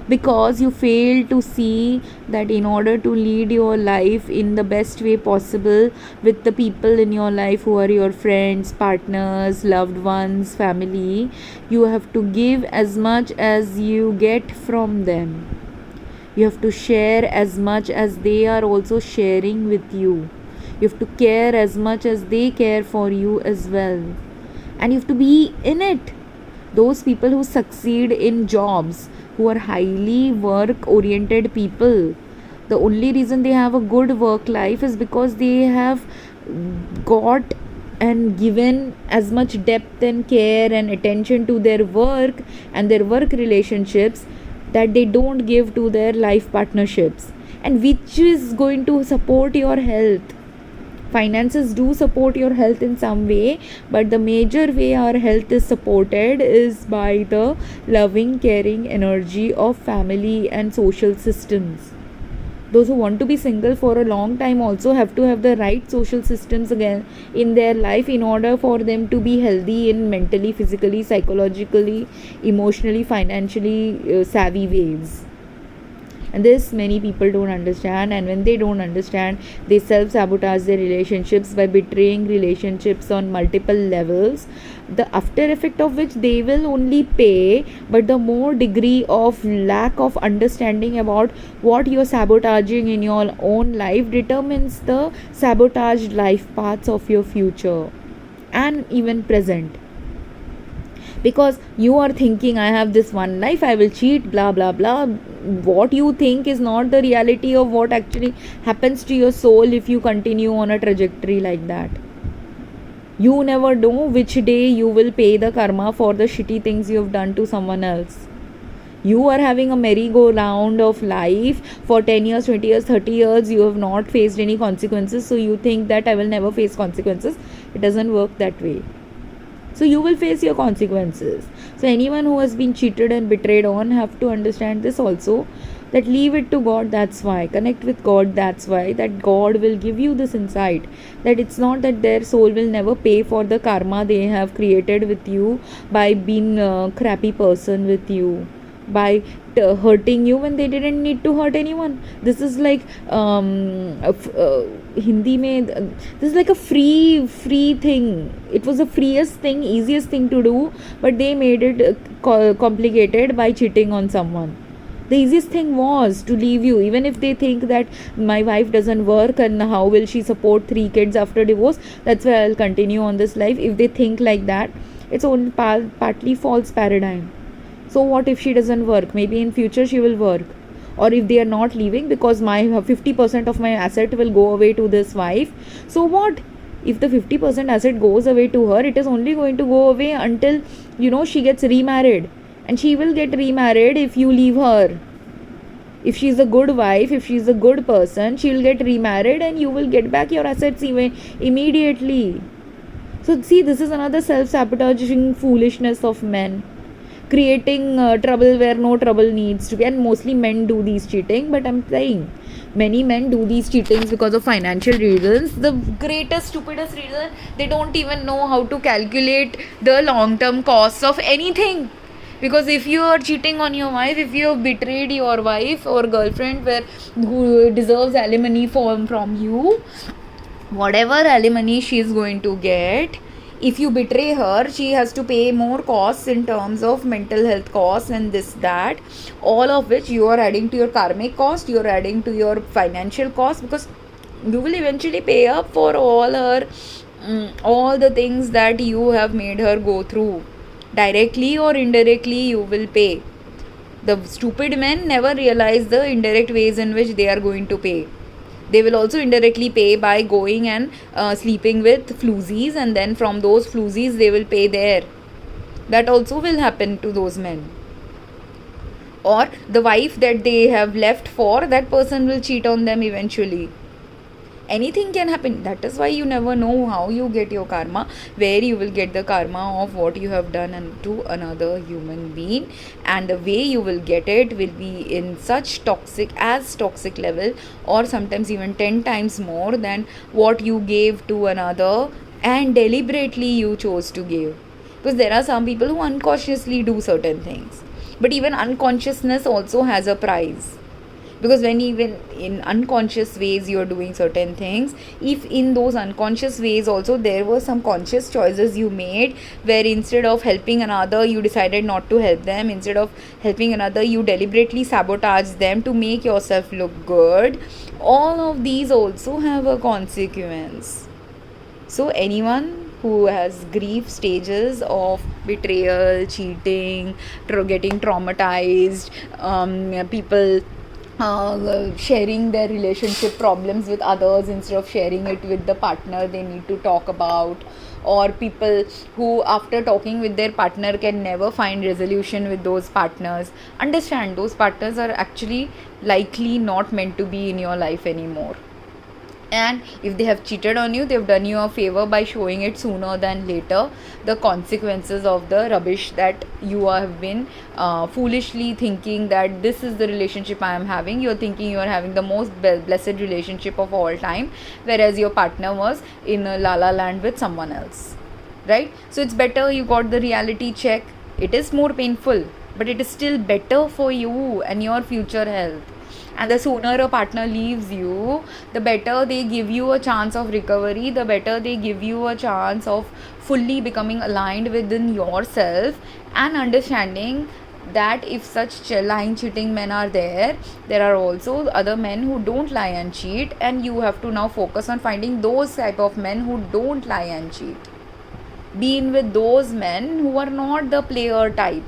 because you fail to see that in order to lead your life in the best way possible with the people in your life who are your friends, partners, loved ones, family, you have to give as much as you get from them. You have to share as much as they are also sharing with you. You have to care as much as they care for you as well. And you have to be in it. Those people who succeed in jobs, who are highly work oriented people, the only reason they have a good work life is because they have got and given as much depth and care and attention to their work and their work relationships that they don't give to their life partnerships, and which is going to support your health. Finances do support your health in some way, but the major way our health is supported is by the loving, caring energy of family and social systems. Those who want to be single for a long time also have to have the right social systems again in their life in order for them to be healthy in mentally, physically, psychologically, emotionally, financially savvy ways. And this many people don't understand, and when they don't understand, they self-sabotage their relationships by betraying relationships on multiple levels, the after effect of which they will only pay. But the more degree of lack of understanding about what you're sabotaging in your own life determines the sabotaged life paths of your future and even present. Because you are thinking, I have this one life, I will cheat, blah blah blah. What you think is not the reality of what actually happens to your soul if you continue on a trajectory like that. You never know which day you will pay the karma for the shitty things you have done to someone else. You are having a merry-go-round of life for 10 years, 20 years, 30 years. You have not faced any consequences, so you think that I will never face consequences. It doesn't work that way. So you will face your consequences. So anyone who has been cheated and betrayed on have to understand this also, that leave it to God. That's why connect with God. That's why that God will give you this insight, that it's not that their soul will never pay for the karma they have created with you by being a crappy person with you, by hurting you when they didn't need to hurt anyone. This is like Hindi mein, this is like a free thing. It was the freest thing, easiest thing to do, but they made it complicated by cheating on someone. The easiest thing was to leave you, even if they think that my wife doesn't work and how will she support 3 kids after divorce. That's why I'll continue on this life. If they think like that, it's only partly false paradigm. So what if she doesn't work? Maybe in future she will work. Or if they are not leaving, because my 50% of my asset will go away to this wife. So what? If the 50% asset goes away to her, it is only going to go away until she gets remarried. And she will get remarried if you leave her. If she's a good wife, if she's a good person, she will get remarried and you will get back your assets immediately. So see, this is another self-sabotaging foolishness of men, creating trouble where no trouble needs to be. And mostly men do these cheating, but I'm saying many men do these cheatings because of financial reasons. The greatest stupidest reason, they don't even know how to calculate the long-term costs of anything. Because if you are cheating on your wife, if you have betrayed your wife or girlfriend who deserves alimony from you, whatever alimony she is going to get, if you betray her, she has to pay more costs in terms of mental health costs and this, that, all of which you are adding to your karmic cost, you are adding to your financial cost, because you will eventually pay up for all the things that you have made her go through. Directly or indirectly, you will pay. The stupid men never realize the indirect ways in which they are going to pay. They will also indirectly pay by going and sleeping with floozies, and then from those floozies they will pay there. That also will happen to those men. Or the wife that they have left for, that person will cheat on them eventually. Anything can happen. That is why you never know how you get your karma, where you will get the karma of what you have done to another human being, and the way you will get it will be in such toxic level, or sometimes even 10 times more than what you gave to another and deliberately you chose to give. Because there are some people who unconsciously do certain things, but even unconsciousness also has a price. Because when even in unconscious ways you are doing certain things, if in those unconscious ways also there were some conscious choices you made, where instead of helping another you decided not to help them, instead of helping another you deliberately sabotage them to make yourself look good, all of these also have a consequence. So anyone who has grief stages of betrayal, cheating, getting traumatized, people sharing their relationship problems with others instead of sharing it with the partner they need to talk about, or people who after talking with their partner can never find resolution with those partners, understand those partners are actually likely not meant to be in your life anymore. And if they have cheated on you, they've done you a favor by showing it sooner than later, the consequences of the rubbish that you have been foolishly thinking that this is the relationship I am having. You're thinking you are having the most blessed relationship of all time, whereas your partner was in a la la land with someone else, right? So it's better you got the reality check. It is more painful, but it is still better for you and your future health. And the sooner a partner leaves you, the better they give you a chance of recovery, the better they give you a chance of fully becoming aligned within yourself, and understanding that if such lying, cheating men are there are also other men who don't lie and cheat, and you have to now focus on finding those type of men who don't lie and cheat. Be in with those men who are not the player type.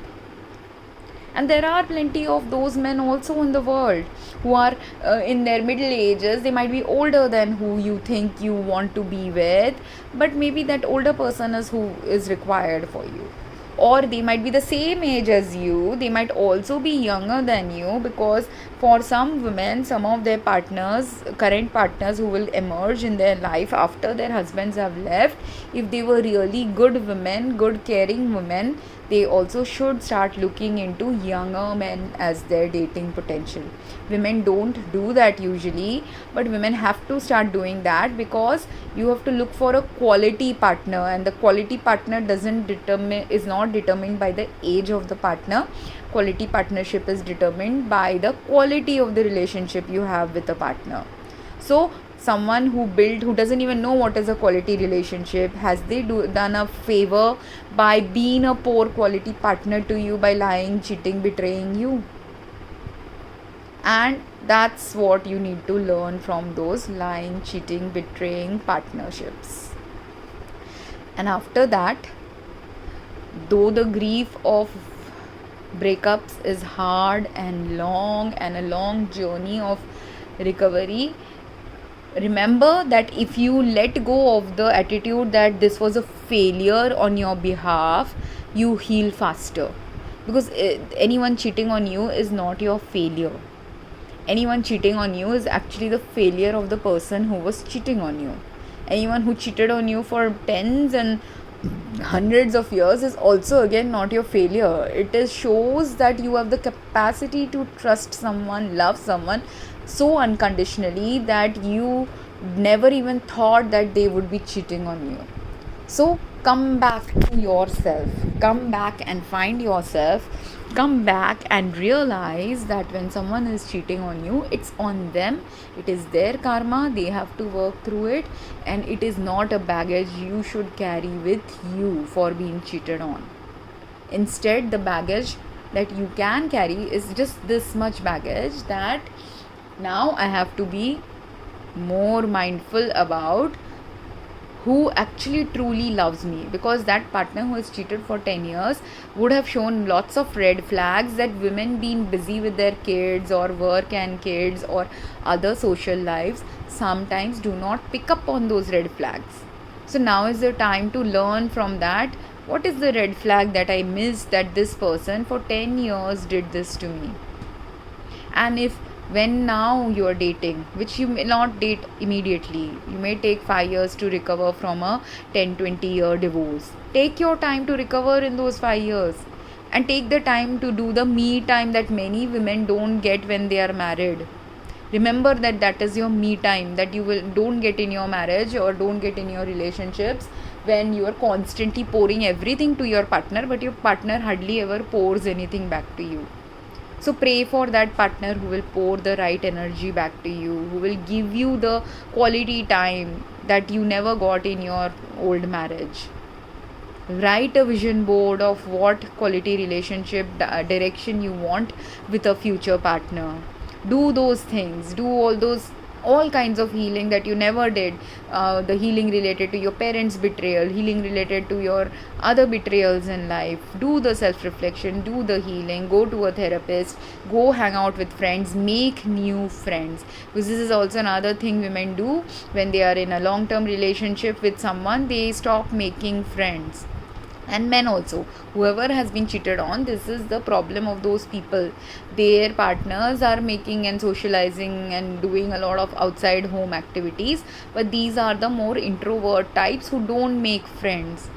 And there are plenty of those men also in the world who are in their middle ages. They might be older than who you think you want to be with, but maybe that older person is who is required for you. Or they might be the same age as you, they might also be younger than you, because for some women, some of their partners, current partners who will emerge in their life after their husbands have left, if they were really good women, good caring women, they also should start looking into younger men as their dating potential. Women don't do that usually, but women have to start doing that, because you have to look for a quality partner, and the quality partner is not determined by the age of the partner. Quality partnership is determined by the quality of the relationship you have with the partner. So someone who doesn't even know what is a quality relationship, has they done a favor by being a poor quality partner to you, by lying, cheating, betraying you? And that's what you need to learn from those lying, cheating, betraying partnerships. And after that, though the grief of breakups is hard and long and a long journey of recovery, remember that if you let go of the attitude that this was a failure on your behalf, you heal faster. Because anyone cheating on you is not your failure. Anyone cheating on you is actually the failure of the person who was cheating on you. Anyone who cheated on you for tens and hundreds of years is also again not your failure. It is shows that you have the capacity to trust someone, love someone so unconditionally that you never even thought that they would be cheating on you. So come back to yourself, come back and find yourself, come back and realize that when someone is cheating on you, it's on them, it is their karma, they have to work through it, and it is not a baggage you should carry with you for being cheated on. Instead, the baggage that you can carry is just this much baggage, that now I have to be more mindful about who actually truly loves me, because that partner who has cheated for 10 years would have shown lots of red flags that women being busy with their kids or work and kids or other social lives sometimes do not pick up on those red flags. So now is the time to learn from that. What is the red flag that I missed, that this person for 10 years did this to me? And if when now you are dating, which you may not date immediately, you may take 5 years to recover from a 10-20 year divorce. Take your time to recover in those 5 years, and take the time to do the me time that many women don't get when they are married. Remember that that is your me time that you don't get in your marriage or don't get in your relationships, when you are constantly pouring everything to your partner but your partner hardly ever pours anything back to you. So pray for that partner who will pour the right energy back to you, who will give you the quality time that you never got in your old marriage. Write a vision board of what quality relationship direction you want with a future partner. Do those things, do all kinds of healing that you never did. The healing related to your parents' betrayal, healing related to your other betrayals in life. Do the self-reflection, do the healing, go to a therapist, go hang out with friends, make new friends. Because this is also another thing women do when they are in a long-term relationship with someone, they stop making friends. And men also, whoever has been cheated on, this is the problem of those people. Their partners are making and socializing and doing a lot of outside home activities, but these are the more introvert types who don't make friends.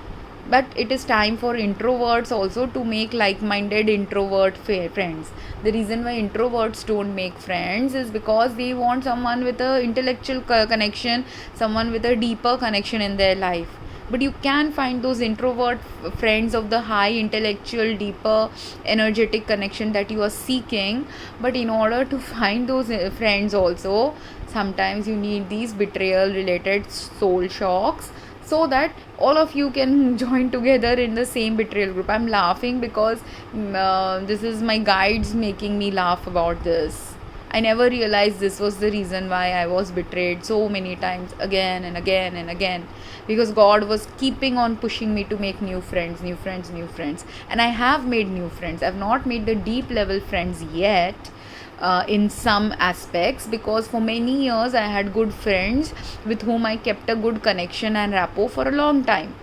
But it is time for introverts also to make like-minded introvert friends. The reason why introverts don't make friends is because they want someone with a intellectual connection, someone with a deeper connection in their life. But you can find those introvert friends of the high intellectual, deeper, energetic connection that you are seeking. But in order to find those friends also, sometimes you need these betrayal related soul shocks, so that all of you can join together in the same betrayal group. I'm laughing because this is my guides making me laugh about this. I never realized this was the reason why I was betrayed so many times, again and again and again. Because God was keeping on pushing me to make new friends, new friends, new friends. And I have made new friends. I've not made the deep level friends yet. In some aspects, because for many years I had good friends with whom I kept a good connection and rapport for a long time.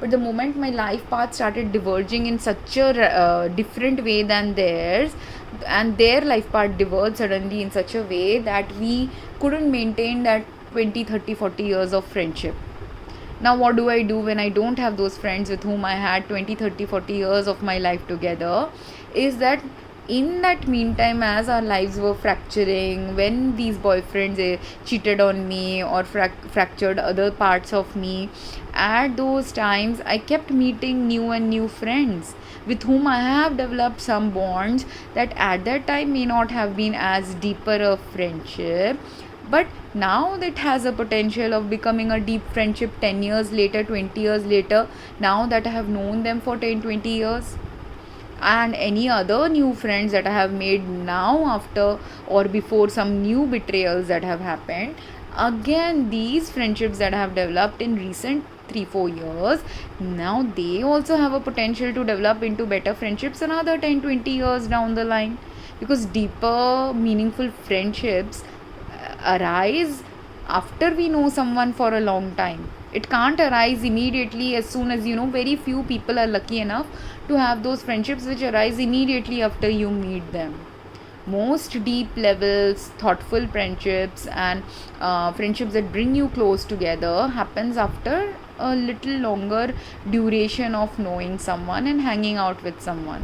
But the moment my life path started diverging in such a different way than theirs, and their life path diverged suddenly in such a way that we couldn't maintain that 20, 30, 40 years of friendship. Now what do I do when I don't have those friends with whom I had 20, 30, 40 years of my life together? Is that in that meantime, as our lives were fracturing, when these boyfriends cheated on me or fractured other parts of me, at those times I kept meeting new and new friends with whom I have developed some bonds that at that time may not have been as deeper a friendship, But now it has a potential of becoming a deep friendship 10 years later, 20 years later, now that I have known them for 10, 20 years. And any other new friends that I have made now, after or before some new betrayals that have happened, again these friendships that I have developed in recent 3-4 years, now they also have a potential to develop into better friendships another 10-20 years down the line. Because deeper meaningful friendships arise after we know someone for a long time. It can't arise immediately. As soon as very few people are lucky enough to have those friendships which arise immediately after you meet them. Most deep levels, thoughtful friendships, and friendships that bring you close together happens after a little longer duration of knowing someone and hanging out with someone.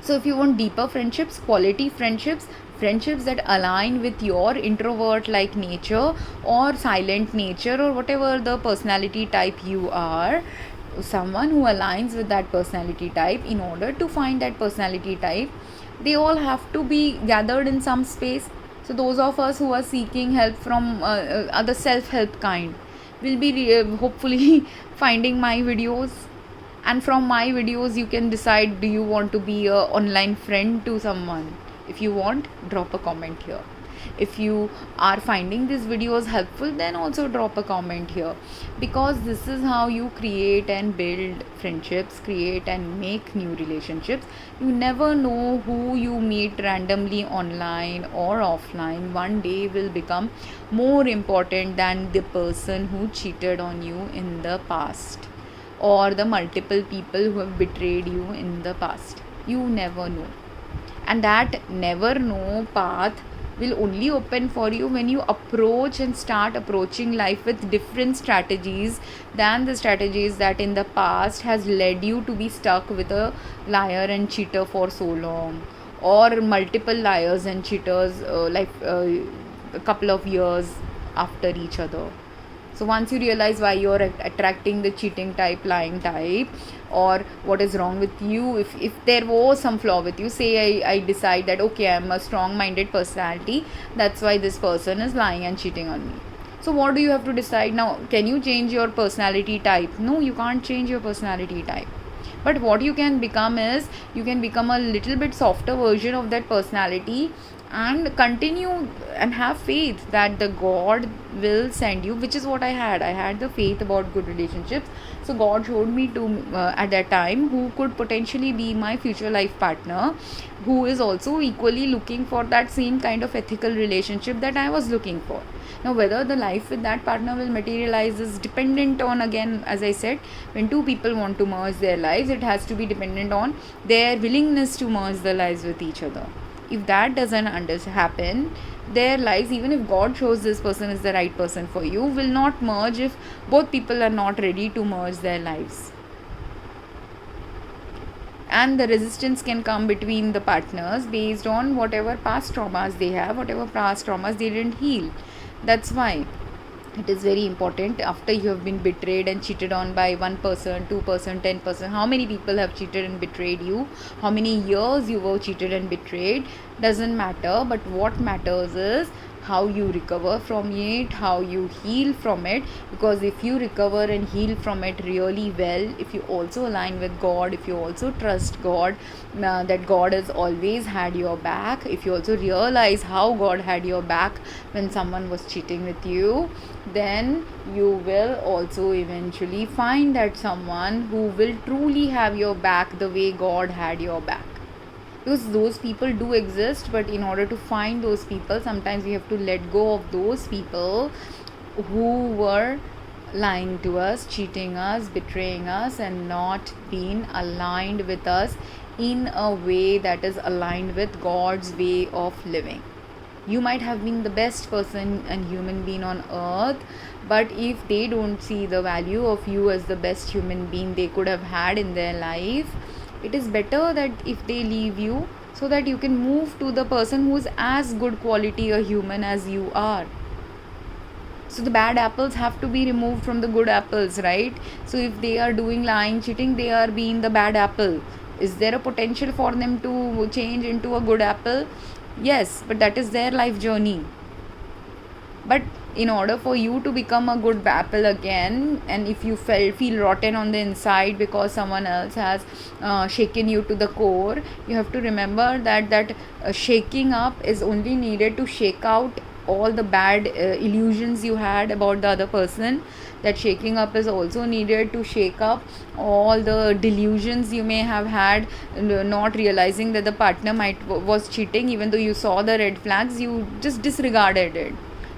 So if you want deeper friendships, quality friendships, friendships that align with your introvert like nature or silent nature or whatever the personality type you are, someone who aligns with that personality type, in order to find that personality type, they all have to be gathered in some space. So those of us who are seeking help from other self-help kind will be hopefully finding my videos. And from my videos you can decide, do you want to be a online friend to someone? If you want, drop a comment here. If you are finding these videos helpful, then also drop a comment here. Because this is how you create and build friendships, create and make new relationships. You never know who you meet randomly online or offline one day will become more important than the person who cheated on you in the past, or the multiple people who have betrayed you in the past. You never know. And that never know path will only open for you when you approach and start approaching life with different strategies than the strategies that in the past has led you to be stuck with a liar and cheater for so long, or multiple liars and cheaters a couple of years after each other. So once you realize why you're attracting the cheating type, lying type, or what is wrong with you, if there was some flaw with you, say I decide that okay, I'm a strong minded personality, that's why this person is lying and cheating on me. So what do you have to decide now? Can you change your personality type? No, you can't change your personality type. But what you can become is, you can become a little bit softer version of that personality and continue and have faith that the God will send you, which is what I had the faith about good relationships. So God showed me to at that time who could potentially be my future life partner, who is also equally looking for that same kind of ethical relationship that I was looking for. Now whether the life with that partner will materialize is dependent on, again as I said, when two people want to merge their lives, it has to be dependent on their willingness to merge their lives with each other. If that doesn't happen, their lives, even if God shows this person is the right person for you, will not merge if both people are not ready to merge their lives. And the resistance can come between the partners based on whatever past traumas they have, whatever past traumas they didn't heal. That's why it is very important, after you have been betrayed and cheated on by 1%, 2%, 10%, how many people have cheated and betrayed you, how many years you were cheated and betrayed, doesn't matter. But what matters is how you recover from it, how you heal from it. Because if you recover and heal from it really well, if you also align with God, if you also trust God, that God has always had your back, if you also realize how God had your back when someone was cheating with you, then you will also eventually find that someone who will truly have your back the way God had your back. Because those people do exist, but in order to find those people, sometimes we have to let go of those people who were lying to us, cheating us, betraying us, and not being aligned with us in a way that is aligned with God's way of living. You might have been the best person and human being on earth, but if they don't see the value of you as the best human being they could have had in their life, it is better that if they leave you, so that you can move to the person who is as good quality a human as you are. So the bad apples have to be removed from the good apples, right? So if they are doing lying, cheating, they are being the bad apple. Is there a potential for them to change into a good apple? Yes, but that is their life journey. But in order for you to become a good apple again, and if you feel rotten on the inside because someone else has shaken you to the core, you have to remember that shaking up is only needed to shake out all the bad illusions you had about the other person. That shaking up is also needed to shake up all the delusions you may have had, not realizing that the partner was cheating, even though you saw the red flags, you just disregarded it,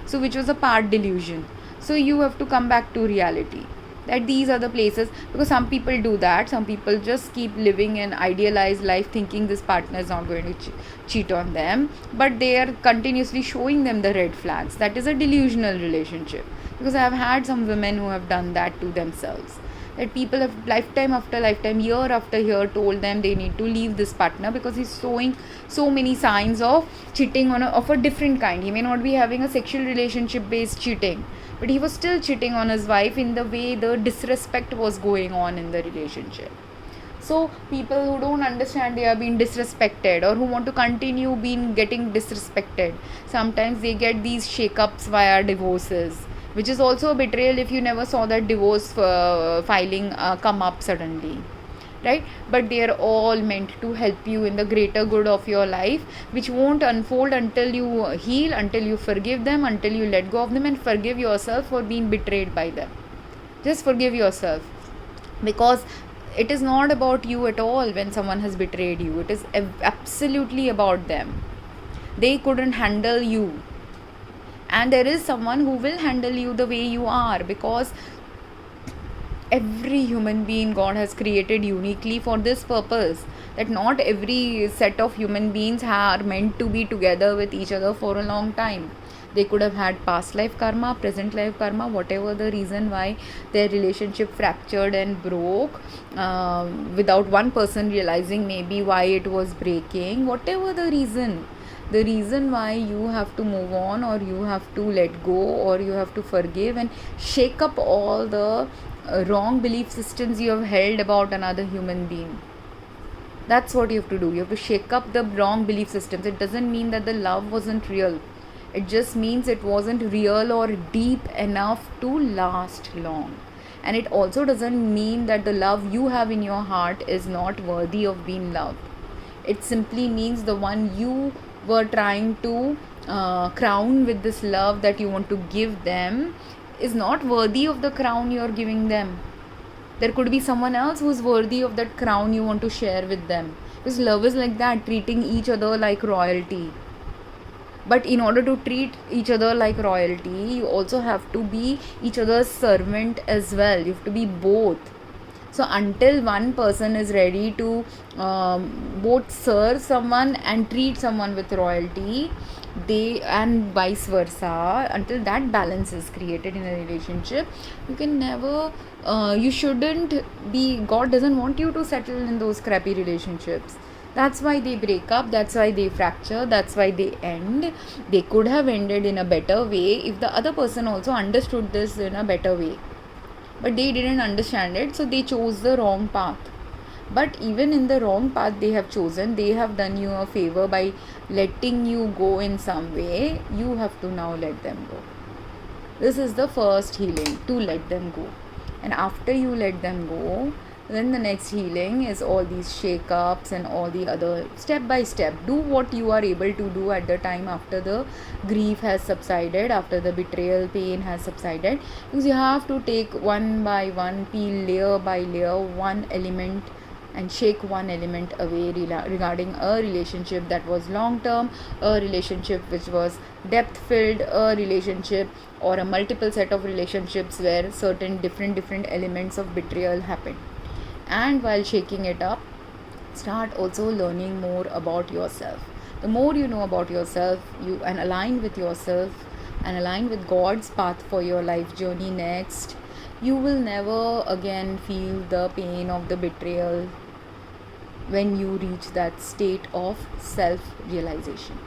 so which was a part delusion. So you have to come back to reality, that these are the places, because some people do that. Some people just keep living an idealized life thinking this partner is not going to cheat on them, but they are continuously showing them the red flags. That is a delusional relationship, because I have had some women who have done that to themselves, that people have lifetime after lifetime, year after year, told them they need to leave this partner because he's showing so many signs of cheating of a different kind. He may not be having a sexual relationship based cheating, but he was still cheating on his wife in the way the disrespect was going on in the relationship. So people who don't understand they are being disrespected, or who want to continue being getting disrespected, sometimes they get these shake-ups via divorces, which is also a betrayal if you never saw that divorce filing come up suddenly, right? But they are all meant to help you in the greater good of your life, which won't unfold until you heal, until you forgive them, until you let go of them and forgive yourself for being betrayed by them. Just forgive yourself, because it is not about you at all when someone has betrayed you. It is absolutely about them. They couldn't handle you, and there is someone who will handle you the way you are, because every human being God has created uniquely for this purpose, that not every set of human beings are meant to be together with each other for a long time. They could have had past life karma, present life karma, whatever the reason why their relationship fractured and broke, without one person realizing maybe why it was breaking. Whatever the reason why you have to move on, or you have to let go, or you have to forgive and shake up all the wrong belief systems you have held about another human being. That's what you have to do. You have to shake up the wrong belief systems. It doesn't mean that the love wasn't real. It just means it wasn't real or deep enough to last long. And it also doesn't mean that the love you have in your heart is not worthy of being loved. It simply means the one you were trying to crown with this love that you want to give them is not worthy of the crown you're giving them. There could be someone else who's worthy of that crown you want to share with them. Because love is like that, treating each other like royalty. But in order to treat each other like royalty, you also have to be each other's servant as well. You have to be both. So until one person is ready to both serve someone and treat someone with royalty, and vice versa, until that balance is created in a relationship, you can never, you shouldn't be, God doesn't want you to settle in those crappy relationships. That's why they break up, that's why they fracture, that's why they end. They could have ended in a better way if the other person also understood this in a better way. But they didn't understand it, so they chose the wrong path. But even in the wrong path they have chosen, they have done you a favor by letting you go in some way. You have to now let them go. This is the first healing, to let them go. And after you let them go, then the next healing is all these shake-ups and all the other step by step. Do what you are able to do at the time after the grief has subsided, after the betrayal pain has subsided, because you have to take one by one, peel layer by layer one element and shake one element away regarding a relationship that was long term, a relationship which was depth filled, a relationship or a multiple set of relationships where certain different elements of betrayal happened. And while shaking it up, start also learning more about yourself. The more you know about yourself, and align with yourself and align with God's path for your life journey next, you will never again feel the pain of the betrayal when you reach that state of self-realization.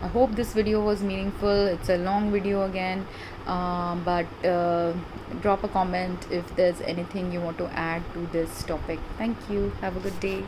I hope this video was meaningful. It's a long video again, but drop a comment if there's anything you want to add to this topic. Thank you. Have a good day.